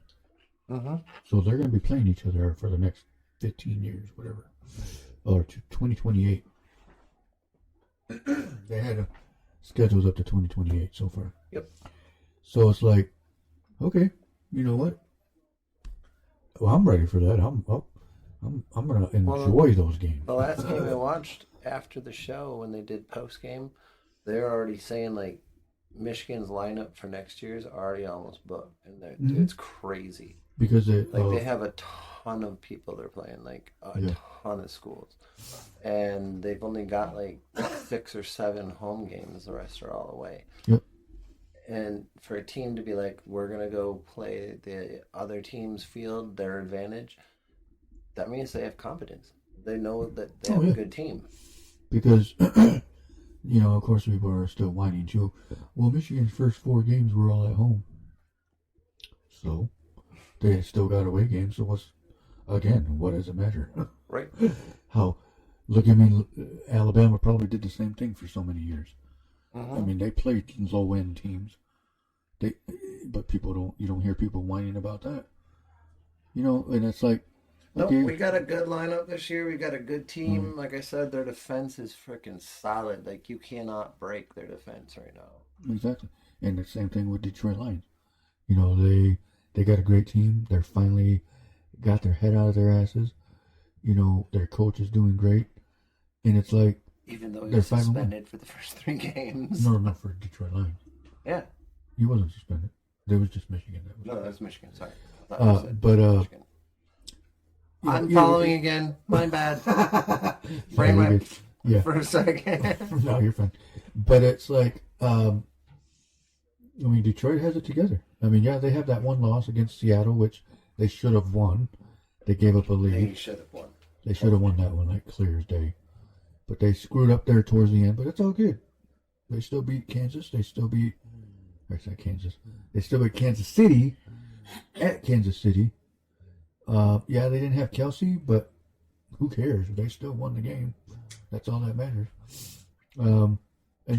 A: So they're going to be playing each other for the next 15 years, whatever, or to 2028. They had schedules up to 2028 so far.
C: Yep.
A: So it's like, okay, you know what? Well, I'm ready for that. I'm gonna enjoy those games.
C: The last game I watched after the show, when they did post game, they're already saying like Michigan's lineup for next year is already almost booked, and it's crazy
A: because
C: they have a ton of people they're playing, like a ton of schools. And they've only got like 6 or 7 home games. The rest are all away.
A: Yep.
C: And for a team to be like, we're going to go play the other team's field, their advantage, that means they have confidence. They know that they have a good team.
A: Because, of course people are still whining too. Well, Michigan's first 4 games were all at home. So, they still got away games. So what does it matter?
C: Right.
A: Alabama probably did the same thing for so many years.
C: Mm-hmm.
A: I mean, they played low-end teams. But you don't hear people whining about that. And it's like, okay.
C: No, we got a good lineup this year. We got a good team. Like I said, their defense is freaking solid. Like, you cannot break their defense right now.
A: Exactly. And the same thing with Detroit Lions. They got a great team. They're finally got their head out of their asses. Their coach is doing great. And it's like,
C: even though he was suspended for the first 3 games.
A: No, not for Detroit Lions.
C: Yeah.
A: He wasn't suspended. There was just Michigan.
C: That was Michigan. Sorry.
A: Michigan.
C: I'm following again. My bad. Brain went for a second.
A: No, you're fine. But it's like, Detroit has it together. They have that one loss against Seattle, which they should have won. They gave up a lead.
C: They should have won.
A: They should have won that one like clear as day. But they screwed up there towards the end. But it's all good. They still beat Kansas. They still beat Kansas City at Kansas City. They didn't have Kelsey, but who cares? They still won the game. That's all that matters. And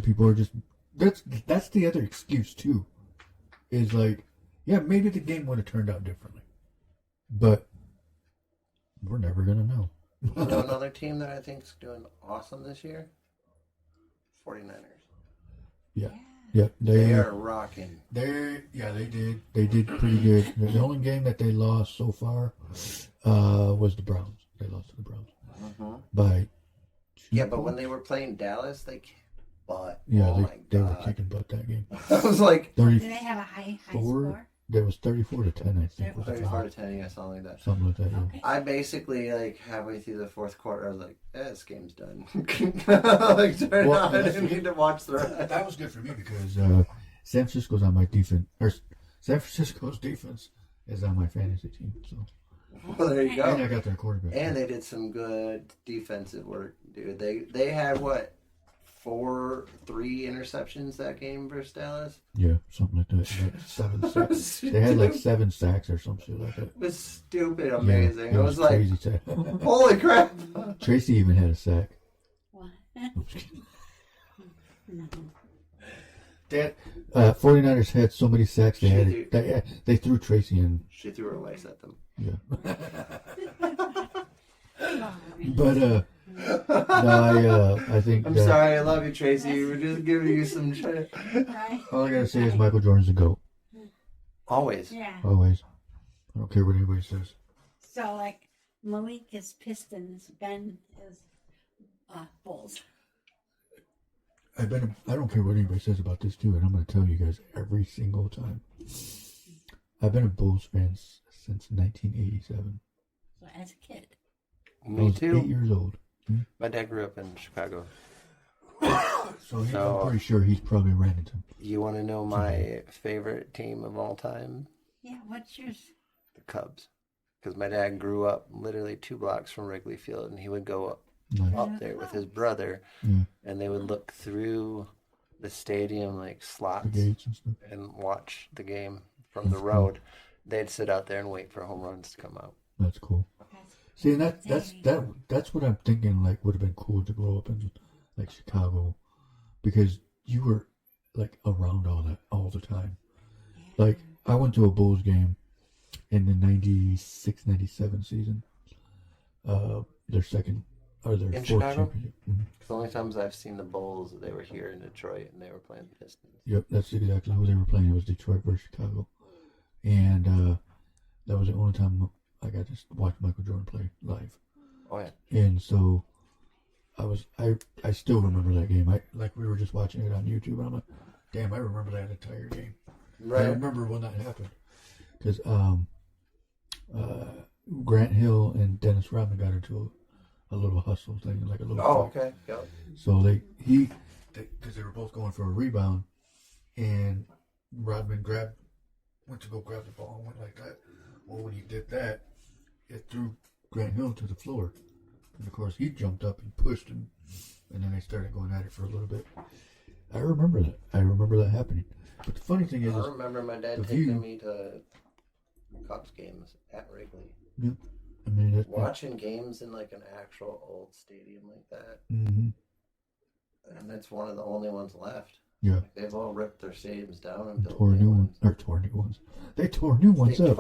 A: people are just... That's the other excuse, too. Is like, maybe the game would have turned out differently. But we're never going to know.
C: Another team that I think is doing awesome this year? 49ers.
A: Yeah. Yeah,
C: they are rocking.
A: They did. They did pretty good. The only game that they lost so far was the Browns. They lost to the Browns by 2
C: but when they were playing Dallas, they kicked butt.
A: They were kicking butt that game.
C: I was like,
B: did they have a high score?
A: That was 34-10, I think.
C: 34-10, yeah, something like that.
A: Something like that.
B: Okay.
C: I basically, halfway through the 4th quarter, I was like, this game's done. I didn't need to watch the rest.
A: That was good for me because San Francisco's on my defense, or San Francisco's defense is on my fantasy team. So,
C: well, there you go.
A: And I got their quarterback.
C: And they did some good defensive work, dude. They had 3 interceptions that game versus Dallas?
A: Yeah, something like that. Like 7 sacks. They had like 7 sacks or some shit like that.
C: It was stupid amazing.
A: Yeah,
C: it was like, holy crap.
A: Tracy even had a sack.
B: What?
A: That 49ers had so many sacks they threw Tracy in.
C: She threw her lice at them.
A: Yeah. But I think.
C: I'm sorry, I love you, Tracy. We're just giving you some shit.
A: All I gotta say is Michael Jordan's a GOAT.
C: Always.
B: Yeah.
A: Always. I don't care what anybody says.
B: So, Malik is Pistons, Ben is Bulls.
A: I don't care what anybody says about this too, and I'm going to tell you guys every single time. I've been a Bulls fan since 1987.
B: So as a kid.
C: Me too.
A: 8 years old.
C: My dad grew up in Chicago.
A: So I'm pretty sure he's probably Remington.
C: You want to know my favorite team of all time?
B: Yeah, what's yours?
C: The Cubs. Because my dad grew up literally 2 blocks from Wrigley Field, and he would go up there with his brother, and they would look through the stadium slots and watch the game from the road. Cool. They'd sit out there and wait for home runs to come out.
A: That's cool. See, and that's what I'm thinking. Would have been cool to grow up in Chicago, because you were around all the time. I went to a Bulls game in the 96-97 season. Their second. In Chicago?
C: The only times I've seen the Bulls, they were here in Detroit, and they were playing the Pistons.
A: Yep, that's exactly who they were playing. It was Detroit versus Chicago. And that was the only time I got to watch Michael Jordan play live.
C: Oh, yeah.
A: And so I still remember that game. We were just watching it on YouTube, and I'm like, damn, I remember that entire game. Right. I remember when that happened. Because Grant Hill and Dennis Rodman got into a little hustle thing, like a little.
C: Oh,
A: fight.
C: okay. Yep.
A: So because they were both going for a rebound, and Rodman went to go grab the ball and went like that. Well, when he did that, it threw Grant Hill to the floor, and of course he jumped up and pushed him, and then they started going at it for a little bit. I remember that. I remember that happening. But the funny thing is,
C: I remember my dad taking me to Cubs games at Wrigley.
A: Yeah. I mean,
C: watching games in like an actual old stadium like that,
A: and
C: it's one of the only ones left.
A: Yeah,
C: like they've all ripped their stadiums down and built
A: tore new ones. They tore new ones up.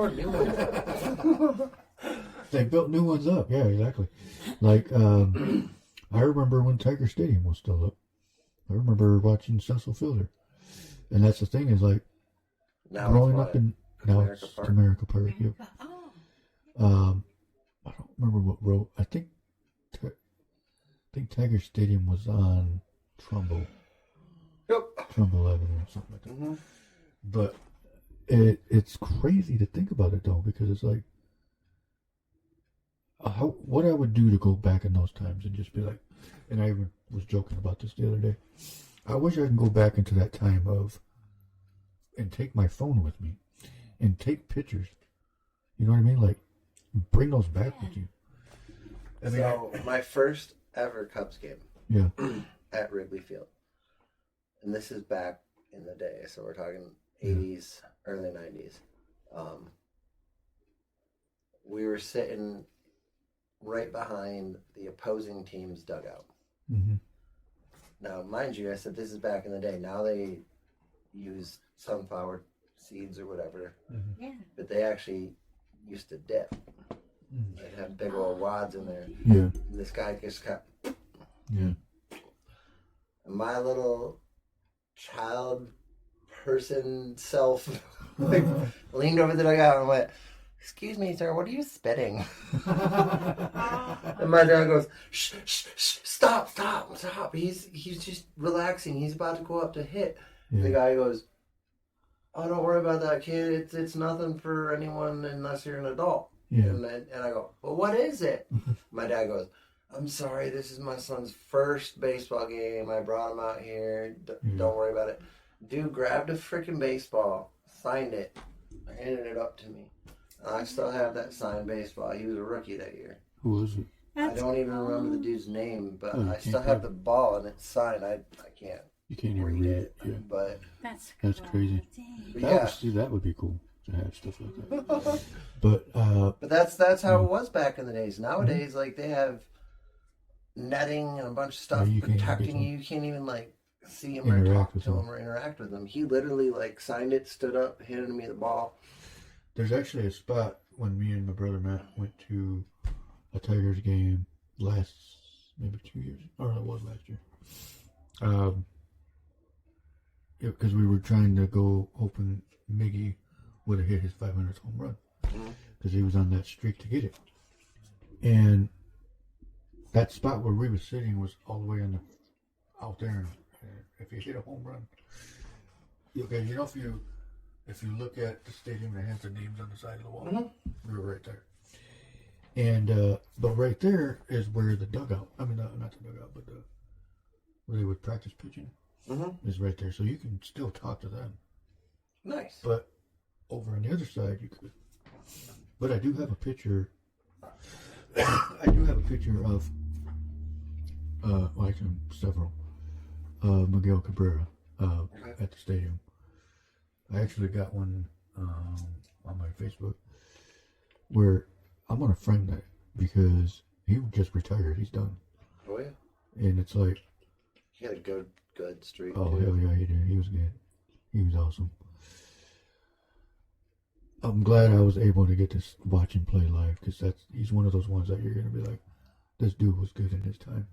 A: They built new ones up. Yeah, exactly. Like I remember when Tiger Stadium was still up. I remember watching Cecil Fielder, and that's the thing is like
C: now
A: growing up in
C: America Park.
A: America Park. Yep.
B: Oh.
A: I don't remember what road. I think Tiger Stadium was on Trumbull.
C: Yep.
A: Trumbull Avenue or something like that.
C: Mm-hmm.
A: But it's crazy to think about it though, because it's like what I would do to go back in those times and just be like, and I even was joking about this the other day. I wish I could go back into that time and take my phone with me and take pictures. You know what I mean? Like, bring those back with you. I mean,
C: my first ever Cubs game.
A: Yeah.
C: At Wrigley Field. And this is back in the day, so we're talking 80s, early 90s. We were sitting right behind the opposing team's dugout.
A: Mm-hmm.
C: Now, mind you, I said this is back in the day. Now they use sunflower seeds or whatever.
A: Mm-hmm.
B: Yeah.
C: But they actually used to dip. They'd have big old wads in there.
A: Yeah.
C: And this guy just got...
A: Yeah.
C: And my little child person self like, leaned over the dugout and went, "Excuse me, sir, what are you spitting?" And my dad goes, "Shh, shh, shh, stop. He's just relaxing. He's about to go up to hit."
A: Yeah.
C: The guy goes, "Oh, don't worry about that, kid. It's nothing for anyone unless you're an adult."
A: Yeah.
C: And I go, "Well, what is it?" My dad goes, "I'm sorry, this is my son's first baseball game. I brought him out here. Don't worry about it." Dude grabbed a freaking baseball, signed it, handed it up to me. And I still have that signed baseball. He was a rookie that year.
A: Who was it?
C: I don't even remember the dude's name, but
A: Oh,
C: I still have the ball and it's signed. I can't.
A: You can't even read it. Yeah.
C: But
B: That's
A: crazy.
B: Dang.
A: That would be cool to have stuff like that. But
C: that's how it was back in the days. Nowadays, like they have netting and a bunch of stuff protecting you. You can't even like see him or talk to him or interact with him. He literally like signed it, stood up, handed me the ball.
A: There's actually a spot when me and my brother Matt went to a Tigers game maybe 2 years, or it was last year. Because we were trying to go hoping Miggy would have hit his 500th home run because he was on that streak to get it. And that spot where we were sitting was all the way out there. And if you hit a home run, okay, you know, if you look at the stadium that has the names on the side of the wall, we were right there. And but right there is where the dugout. I mean, not the dugout, but where they would practice pitching is right there. So you can still talk to them.
C: Nice.
A: But over on the other side, you could. But I do have a picture. I do have a picture of, well, actually several, Miguel Cabrera at the stadium. I actually got one on my Facebook where I'm going to frame that because he just retired. He's done.
C: Oh, yeah.
A: And it's like...
C: He had a good streak,
A: Oh,
C: too.
A: hell yeah, he did. He was good. He was awesome. I'm glad I was able to get to watch him play live because he's one of those ones that you're going to be like, this dude was good in his time.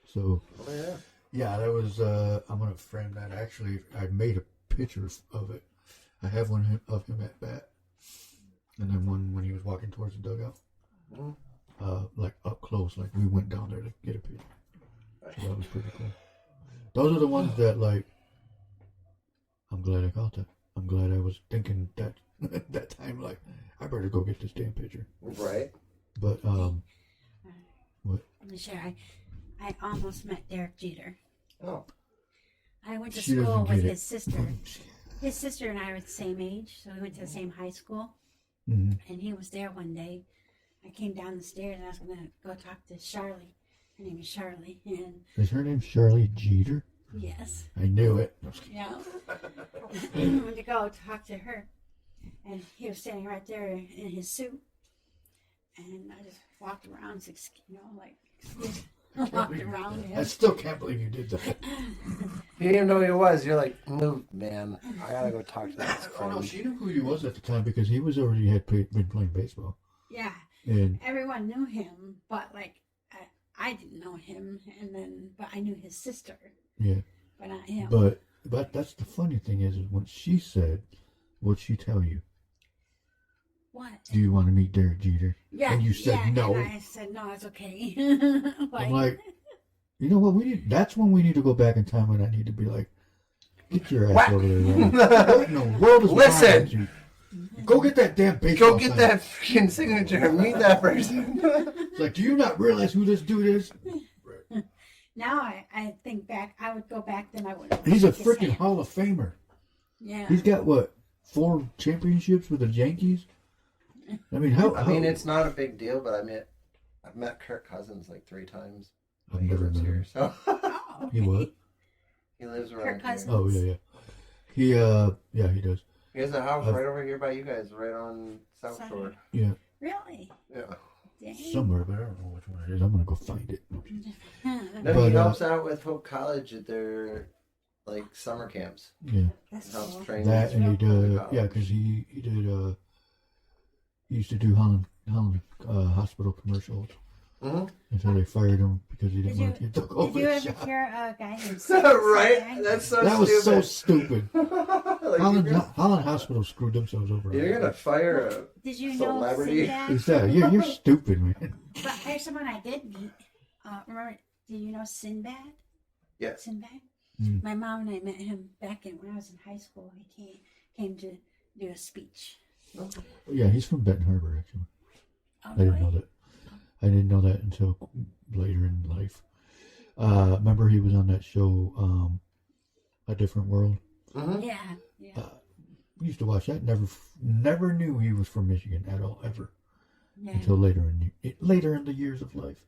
A: So,
C: oh, yeah.
A: Yeah, that was, I'm going to frame that. Actually, I made a picture of it. I have one of him at bat. And then one when he was walking towards the dugout. Like up close, like we went down there to get a picture. So that was pretty cool. Those are the ones that, like, I'm glad I caught that. I'm glad I was thinking that that time, like, I better go get this damn picture.
C: Right.
A: But what?
B: I'm sure I almost met Derek Jeter.
C: Oh.
B: I went to
A: She
B: school
A: doesn't
B: with
A: get it.
B: his sister. His sister and I were the same age, so we went to the same high school.
A: Mm-hmm.
B: And he was there one day. I came down the stairs and I was going to go talk to Charlie. Her name is Charlie. And
A: Is her name Charlie Jeter?
B: yes.
A: I knew it.
B: Yeah. I went to go talk to her. And he was standing right there in his suit. And I just walked around, excuse I walked around.
A: I still can't believe you did that.
C: You didn't even know who he was. You're like, move, man. I gotta go talk to that
A: Oh, no,
C: friend.
A: she knew who he was at the time because he was already been playing baseball.
B: Yeah.
A: And
B: Everyone knew him, but like I didn't know him, but I knew his sister,
A: yeah,
B: but not him.
A: but that's the funny thing is when she said, what'd she tell you?
B: What?
A: Do you want to meet Derek Jeter?
B: Yeah.
A: And you said no.
B: And I said no, it's okay.
A: I'm like, you know what? That's when we need to go back in time, and I need to be like, get your ass over there. Right? What in the world is
C: Listen.
A: wrong with you? Go get that damn baseball.
C: Go get that freaking signature and meet that person.
A: It's like, do you not realize who this dude is?
B: Now I think back, I would go back then. I would.
A: He's a freaking Hall of Famer.
B: Yeah.
A: He's got what, 4 championships with the Yankees? I mean,
C: it's not a big deal, but I've met Kirk Cousins like 3 times.
A: I've never met him.
C: So
B: Oh,
A: He what?
C: he lives
B: Kirk
C: around here.
B: Cousins.
A: Oh yeah. He does.
C: He has a house right over here by you guys, right on South Shore.
A: Yeah,
B: Really?
C: Yeah.
B: Dang.
A: somewhere, but I don't know which one it is. I'm gonna go find it.
C: No,
A: But,
C: he helps out with Hope College at their like summer camps.
A: Yeah,
B: That's
C: Helps
B: cool.
C: train
A: that and he did.
C: college.
A: Yeah, because he did. He used to do Holland hospital commercials
C: Mm-hmm.
A: until they fired him because he didn't want to get the
B: Did
A: COVID
B: you ever
A: shot.
B: hear a guy who's
C: Right? That's so
A: That was
C: stupid.
A: so stupid.
C: Like,
A: Holland Hospital screwed themselves over.
C: you're gonna fire a
B: Did you
C: celebrity.
B: know
A: Is
B: Sinbad?
A: that? You're stupid, man.
B: But there's someone I did meet. Remember? Did you know Sinbad?
C: Yes.
B: Sinbad.
A: Mm.
B: My mom and I met him back when I was in high school. He came to do a speech.
A: Yeah, he's from Ben Harbor, actually.
B: Oh,
A: I didn't know that. I didn't know that until later in life. Remember he was on that show, A Different World?
C: Mm-hmm.
B: Yeah. Yeah.
A: We used to watch that. Never knew he was from Michigan at all, ever.
B: Yeah.
A: Until later in the years of life.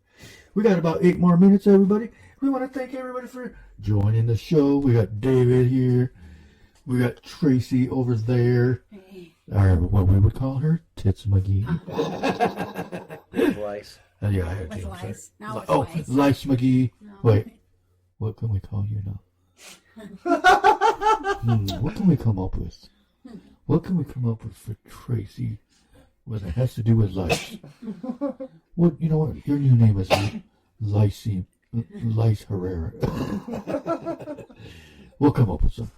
A: We got about 8 more minutes, everybody. We want to thank everybody for joining the show. We got David here. We got Tracy over there.
B: Hey.
A: Or what we would call her, Tits McGee.
C: Lice.
A: Yeah, I had
B: With
A: to.
B: lice.
A: Sorry.
B: No, with
A: Oh,
B: lice.
A: Lice McGee.
B: No.
A: Wait, what can we call you now? What can we come up with? What can we come up with for Tracy? What it has to do with lice? What, you know what? Your new name is Lice Herrera. We'll come up with some.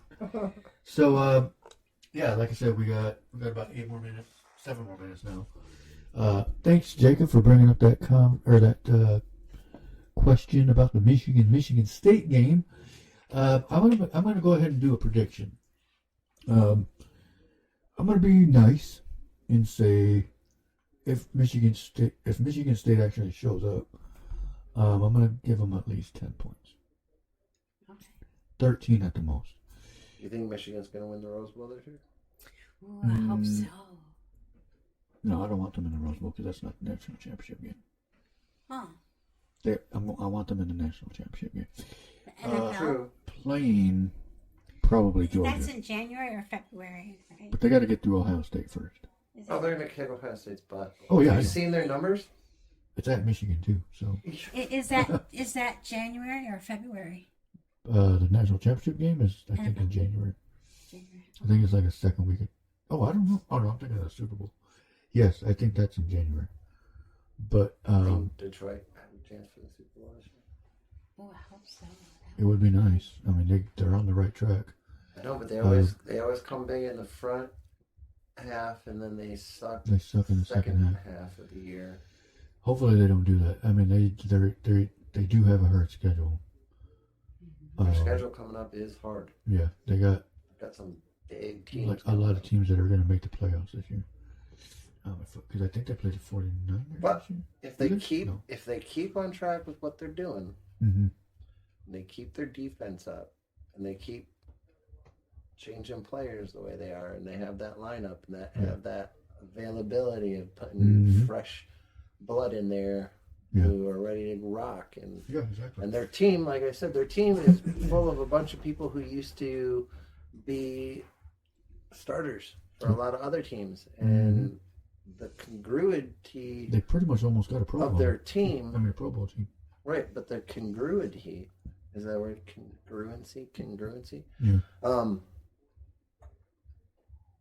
A: So, yeah, like I said, we got about 8 more minutes, 7 more minutes now. Thanks, Jacob, for bringing up that question about the Michigan State game. I'm gonna go ahead and do a prediction. I'm gonna be nice and say if Michigan State actually shows up, I'm gonna give them at least 10 points.
B: Okay.
A: 13 at the most.
C: You think Michigan's gonna win the Rose Bowl this year?
B: Ooh, I hope so.
A: No, I don't want them in the Rose Bowl because that's not the national championship game.
B: Huh.
A: I want them in the national championship game.
B: The NFL.
C: True.
A: Playing probably Georgia,
B: That's in January or February, right?
A: but they got to get through Ohio State first.
B: Is
C: Oh,
B: it-
C: they're gonna kick Ohio State's butt.
A: Oh yeah,
C: Have you seen their numbers?
A: it's at Michigan too. So
B: Is that January or February?
A: the national championship game is I think in January.
B: January.
A: I think it's like a second week. Oh, I don't know. Oh no, I'm thinking of the Super Bowl. Yes, I think that's in January. But
C: I think Detroit had a chance for the Super Bowl this year.
B: Oh, I hope so.
A: it would be nice. I mean, they're on the right track.
C: I know, but they always come big in the front half, and then they suck.
A: They suck in the second half.
C: half of the year.
A: Hopefully, they don't do that. I mean, they do have a hard schedule.
C: Their schedule coming up is hard.
A: Yeah, they got
C: Got some big teams.
A: Like a lot of teams that are going to make the playoffs this year. Because I think they played the 49ers.
C: But if they keep on track with what they're doing, they keep their defense up, and they keep changing players the way they are, and they have that lineup and that have that availability of putting fresh blood in there who are ready to rock, and
A: exactly.
C: And their team, like I said, their team is full of a bunch of people who used to be starters for a lot of other teams, and the congruity
A: they pretty much almost got a Pro Bowl
C: of their team.
A: I mean, a Pro Bowl team.
C: Right, but the congruity, is that word? Congruency?
A: Yeah.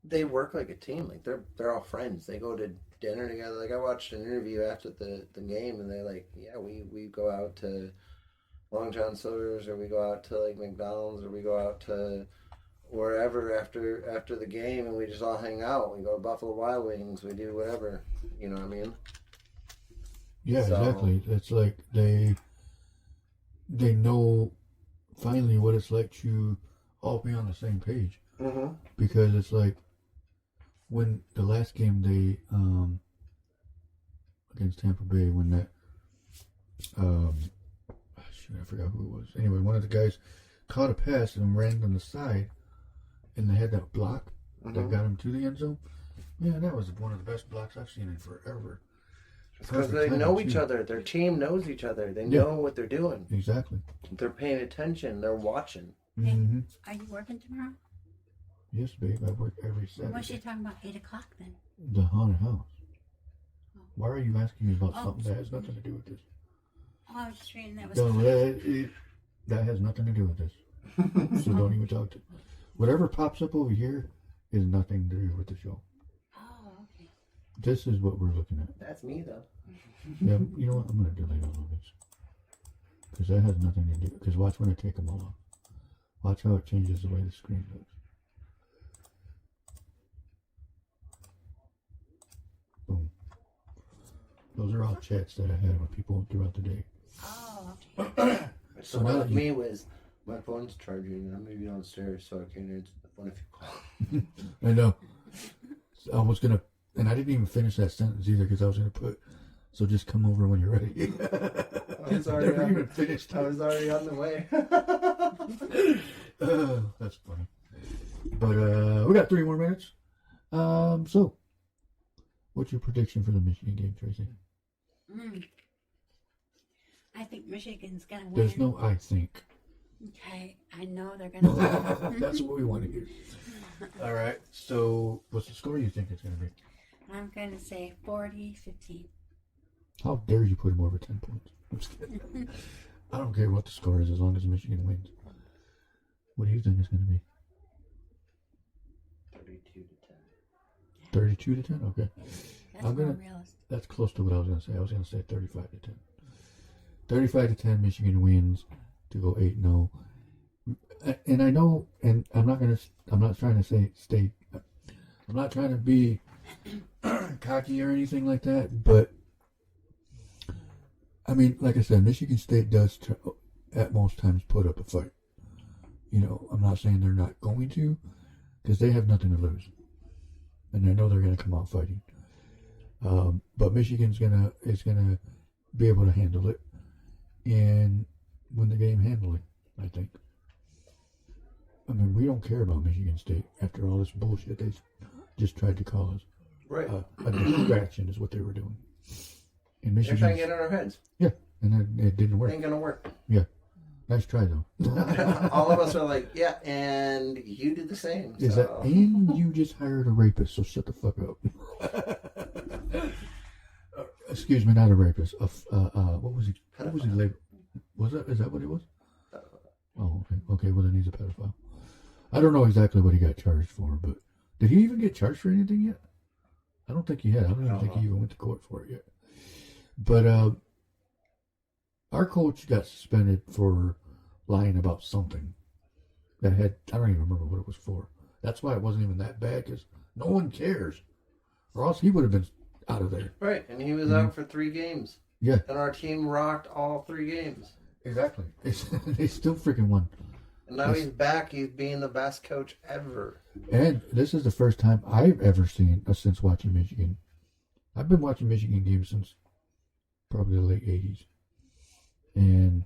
C: They work like a team. Like they're all friends. They go to dinner together. Like I watched an interview after the game, and they're like, yeah, we go out to Long John Silver's, or we go out to like McDonald's, or we go out to wherever after the game, and we just all hang out. We go to Buffalo Wild Wings. We do whatever. You know what I mean?
A: Yeah, exactly. It's like they know finally what it's like to all be on the same page. Because it's like when the last game they against Tampa Bay, when that I forgot who it was. Anyway, one of the guys caught a pass and ran on the side, and they had that block that got him to the end zone. Yeah, that was one of the best blocks I've seen in forever.
C: Because they know each other. Their team knows each other. They know what they're doing.
A: Exactly.
C: They're paying attention. They're watching.
B: Hey, are you working tomorrow?
A: Yes, babe. I work every Saturday.
B: What's she talking about? 8 o'clock then?
A: The haunted house. Oh. Why are you asking me about something that has nothing to do with this?
B: Oh, I was just reading that was...
A: No, that has nothing to do with this. So don't even talk to... Whatever pops up over here is nothing to do with the show.
B: Oh, okay.
A: This is what we're looking at.
C: That's me, though.
A: Yeah, you know what? I'm going to delete all of this. Because that has nothing to do... Because watch when I take them all off. Watch how it changes the way the screen looks. Boom. Those are all chats that I had with people throughout the day.
B: Oh, okay.
C: So one with me was, my phone's charging and I'm maybe downstairs, so I can't answer the phone if you call.
A: I know. I was going to, and I didn't even finish that sentence either, because I was going to put, so just come over when you're ready.
C: I was already on the way.
A: That's funny. But we got 3 more minutes. So, what's your prediction for the Michigan game, Tracy?
B: I think Michigan's going to win.
A: There's no I think.
B: Okay, I know they're going to win.
A: That's what we want to hear. All right, so what's the score you think it's going to be?
B: I'm going to say 40-15.
A: How dare you put them over 10 points? I'm just kidding. I don't care what the score is as long as Michigan wins. What do you think it's going to be? 32 to 10? Okay.
B: That's more realistic.
A: That's close to what I was going to say. I was going to say 35 to 10. 35 to 10, Michigan wins to go 8-0. And I know, and I'm not trying to be cocky or anything like that, but I mean, like I said, Michigan State does at most times put up a fight. You know, I'm not saying they're not going to, because they have nothing to lose. And I know they're going to come out fighting. But Michigan's is gonna be able to handle it and win the game handily, I think. I mean, we don't care about Michigan State after all this bullshit they just tried to call us.
C: Right.
A: A distraction is what they were doing. And
C: Michigan, they're trying to get in our heads.
A: Yeah, and it didn't work.
C: It ain't gonna work.
A: Yeah. Nice try, though.
C: All of us are like, yeah, and you did the same.
A: And you just hired a rapist, so shut the fuck up. Excuse me, not a rapist. What was he? What was he labeled? Is that what it was? Oh, okay. Okay, well then he's a pedophile. I don't know exactly what he got charged for, but did he even get charged for anything yet? I don't think he had. I don't even think he even went to court for it yet. But our coach got suspended for lying about something that had, I don't even remember what it was for. That's why it wasn't even that bad, because no one cares. Or else he would have been out of there.
C: Right, and he was out for 3 games.
A: Yeah.
C: And our team rocked all 3 games.
A: Exactly. They still freaking won.
C: And now he's back. He's being the best coach ever.
A: And this is the first time I've ever seen, since watching Michigan. I've been watching Michigan games since probably the late 80s. And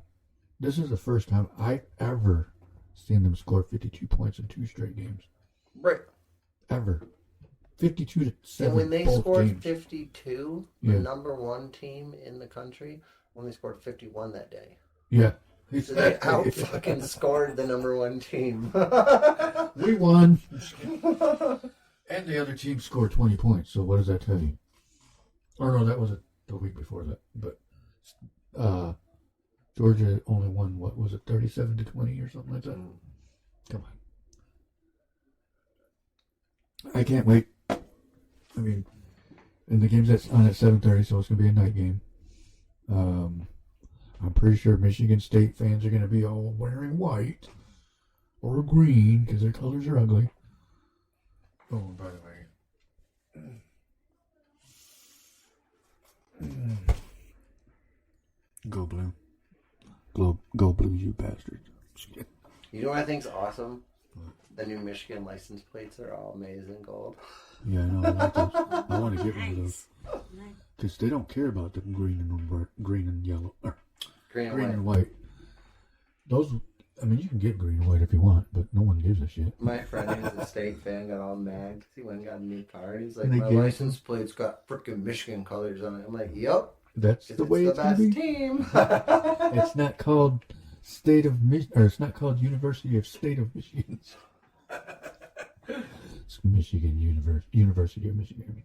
A: this is the first time I've ever seen them score 52 points in 2 straight games.
C: Right.
A: Ever. 52 to 7.
C: And when they scored
A: games.
C: 52, the number 1 team in the country only scored 51 that day.
A: Yeah.
C: So they out fucking scored the number 1 team.
A: We won. And the other team scored 20 points. So what does that tell you? Or no, that was the week before that. But Georgia only won, what was it, 37 to 20 or something like that? Come on. I can't wait. I mean, and the game's on at 7:30, so it's going to be a night game. I'm pretty sure Michigan State fans are going to be all wearing white or green because their colors are ugly. Oh, by the way. Go blue. Go blue, you bastards.
C: You know what I think's awesome? The new Michigan license plates are all maize and gold.
A: Yeah, I know. I like those. I want to get rid of those. Because they don't care about the green and yellow. Or green and white. Those, I mean, you can get green and white if you want, but no one gives a shit.
C: My friend who's a State fan got all mad because he went and got a new car. And he's like, my license plate's got freaking Michigan colors on it. I'm like, yep.
A: That's the way it's going to be.
C: Team.
A: It's not called State of Michigan, or it's not called University of State of Michigan. It's Michigan University of Michigan.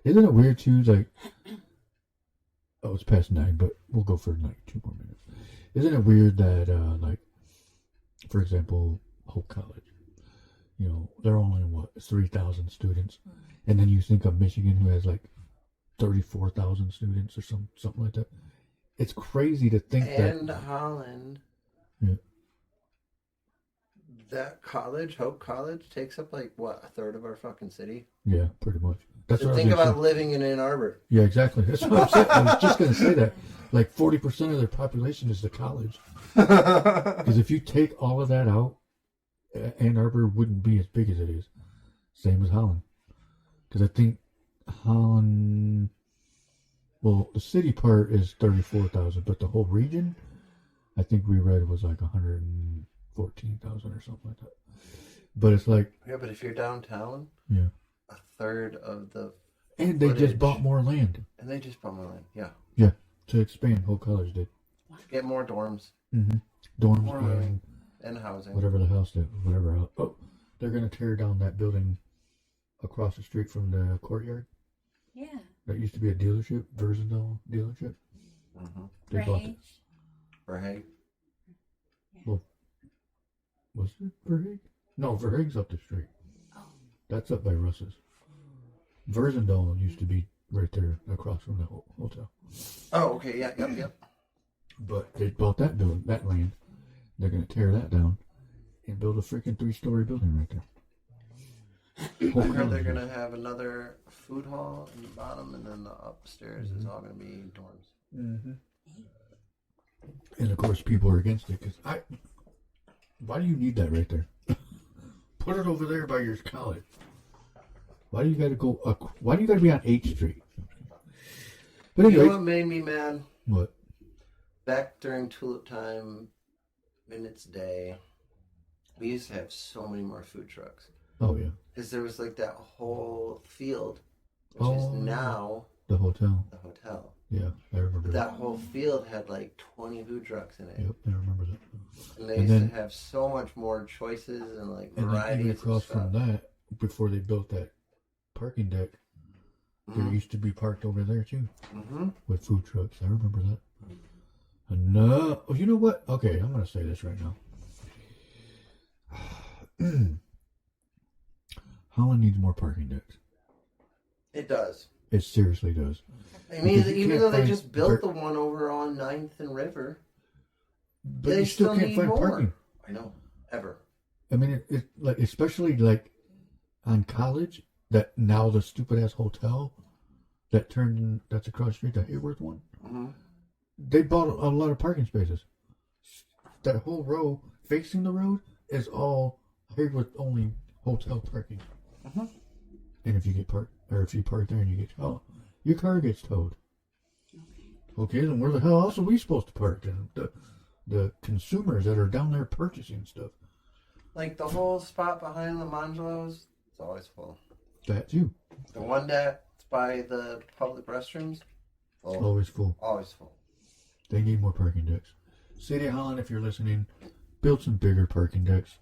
A: Isn't it weird too? Like, oh, it's past 9, but we'll go for like 2 more minutes. Isn't it weird that, like, for example, Hope College, you know, they're only 3,000 students, and then you think of Michigan, who has like 34,000 students or something like that. It's crazy to think
C: and Holland.
A: Yeah.
C: That college, Hope College, takes up like what, 1/3 of our fucking city?
A: Yeah, pretty much. That's
C: so think about living in Ann Arbor.
A: Yeah, exactly. That's what I'm saying. I was just going to say that. Like 40% of their population is the college. Because if you take all of that out, Ann Arbor wouldn't be as big as it is. Same as Holland. Because I think Holland, well, the city part is 34,000, but the whole region, I think we read was like 114,000 or something like that. But it's like,
C: yeah, but if you're downtown,
A: yeah,
C: 1/3 of the
A: and they just bought more land.
C: And they just bought more land, yeah.
A: Yeah, to expand. Whole college did.
C: Get more dorms.
A: Mm-hmm. Dorms
C: more and housing.
A: Whatever the house did, whatever else. Oh, they're gonna tear down that building across the street from the courtyard.
B: Yeah.
A: That used to be a dealership, Versendale dealership.
C: Mm-hmm.
A: They bought it.
C: Verhaeg.
A: Well, was it Verhaeg? No, Verhaeg's up the street.
B: Oh.
A: That's up by Russ's. Versendale used to be right there across from the hotel.
C: Oh, okay, yeah, yep.
A: But they bought that building, that land. They're going to tear that down and build a freaking 3-story building right there.
C: I heard they're going to have another food hall in the bottom, and then the upstairs is all going to be dorms.
A: Mm-hmm. And of course, people are against it because why do you need that right there? Put it over there by your college. Why do you got to go? Why do you got to be on 8th Street? But anyway,
C: You know what made me mad?
A: What?
C: Back during Tulip Time, in its day, we used to have so many more food trucks.
A: Oh yeah.
C: Because there was like that whole field, which is now
A: the hotel.
C: The hotel.
A: Yeah, I remember
C: that whole field had like 20 food trucks in it.
A: Yep, I remember that.
C: And they used to have so much more choices and like varieties.
A: And across from that, before they built that parking deck, there used to be parked over there too, with food trucks. I remember that. No, you know what? Okay, I'm gonna say this right now. Holland needs more parking decks.
C: It does.
A: It seriously does.
C: I mean, even though they just built the one over on 9th and River,
A: but you still can't find parking.
C: I know, ever.
A: I mean, it like especially like on College, that now the stupid ass hotel that's across the street, the Hayworth one. Mm-hmm. They bought a lot of parking spaces. That whole row facing the road is all paved with only hotel parking.
C: Uh-huh.
A: And if you get parked, or if you park there and you get towed, your car gets towed. Okay, then where the hell else are we supposed to park? And the consumers that are down there purchasing stuff.
C: Like the whole spot behind the Mangelos, it's always full.
A: That's you.
C: The one that's by the public restrooms, full.
A: Always full.
C: Always full.
A: They need more parking decks. City of Holland, if you're listening, build some bigger parking decks.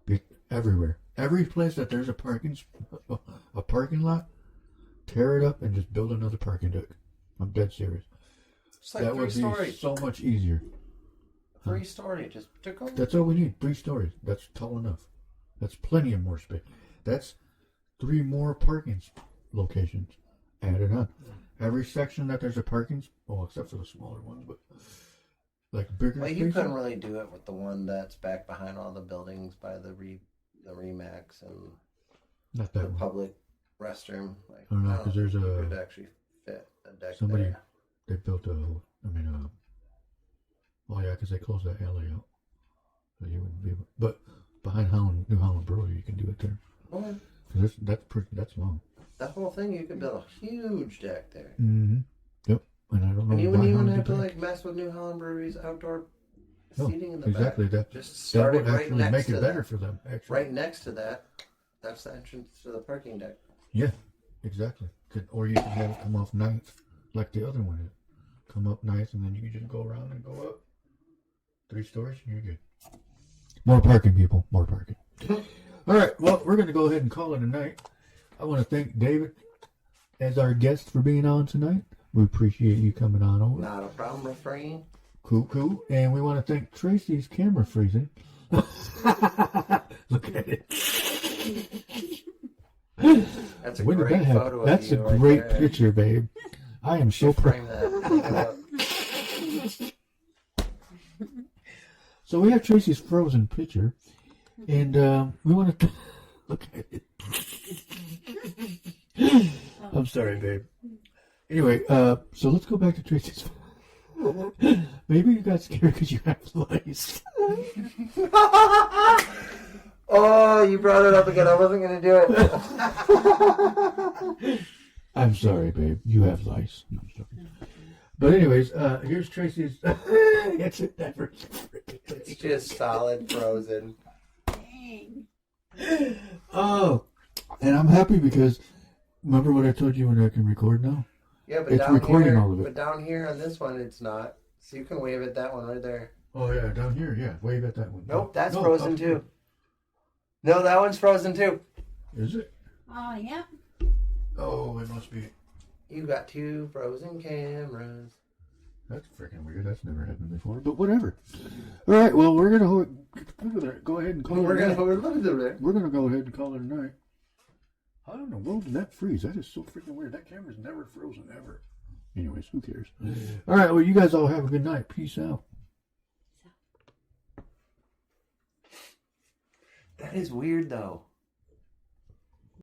A: Be everywhere. Every place that there's a parking lot, tear it up and just build another parking deck. I'm dead serious.
C: It's like
A: that would be so much easier.
C: 3-story, just took over.
A: That's all we need. 3 stories. That's tall enough. That's plenty of more space. That's 3 more parking locations added on. Every section that there's a parking, well, except for the smaller ones, but like bigger.
C: Well, you couldn't really do it with the one that's back behind all the buildings by the Remax and
A: not that
C: the
A: one.
C: Public restroom. Like,
A: I don't know, because there's a
C: could actually fit a deck
A: somebody
C: there.
A: they built well, yeah, because they closed that alley out, so you wouldn't be able. But behind New Holland Brewery, you can do it there.
C: Okay.
A: Because that's long.
C: That whole thing, you could build a huge deck there.
A: Mm-hmm. Yep. And I don't know.
C: And you wouldn't even have to mess with New Holland Brewery's outdoor seating in the
A: exactly
C: back.
A: That
C: Just start
A: that would
C: it right
A: actually
C: next
A: make
C: to
A: it
C: that.
A: better for them. Actually,
C: Right next to that, that's the entrance to the parking deck.
A: Yeah, exactly. Or you can have it come off 9th, like the other one is. Come up 9th, and then you can just go around and go up 3 stories, and you're good. More parking, people. More parking. All right. Well, we're going to go ahead and call it a night. I want to thank David as our guest for being on tonight. We appreciate you coming on over.
C: Not a problem, refrain.
A: Cool. And we want to thank Tracy's camera freezing. Look at it.
C: That's a great photo of
A: That's
C: you
A: a great
C: right there.
A: picture, babe. I am so
C: Frame
A: proud.
C: that.
A: So we have Tracy's frozen picture, and we want to look at it. I'm sorry, babe. Anyway, so let's go back to Tracy's. Maybe you got scared because you have lice.
C: Oh, you brought it up again. I wasn't going to do it.
A: I'm sorry, babe. You have lice. No, I'm joking. But anyways, here's Tracy's. It's never.
C: It's just solid frozen.
B: Dang.
A: Oh, and I'm happy because remember what I told you when I can record now?
C: Yeah, but
A: It's
C: down
A: recording
C: here,
A: all of it.
C: But down here on this one, it's not. So you can wave at that one right there.
A: Oh yeah, down here, yeah. Wave at that one.
C: Nope, that's
A: No,
C: frozen
A: up
C: too. No, that one's frozen too.
A: Is it?
B: Oh, yeah.
A: Oh, it must be.
C: You got 2 frozen cameras.
A: That's freaking weird. That's never happened before. But whatever. All right. Well, we're gonna go ahead and call it.
C: We're
A: a night.
C: gonna.
A: We're gonna go ahead and call it a night. I don't know. When did that freeze? That is so freaking weird. That camera's never frozen ever. Anyways, who cares? All right. Well, you guys all have a good night. Peace out.
C: That is weird though.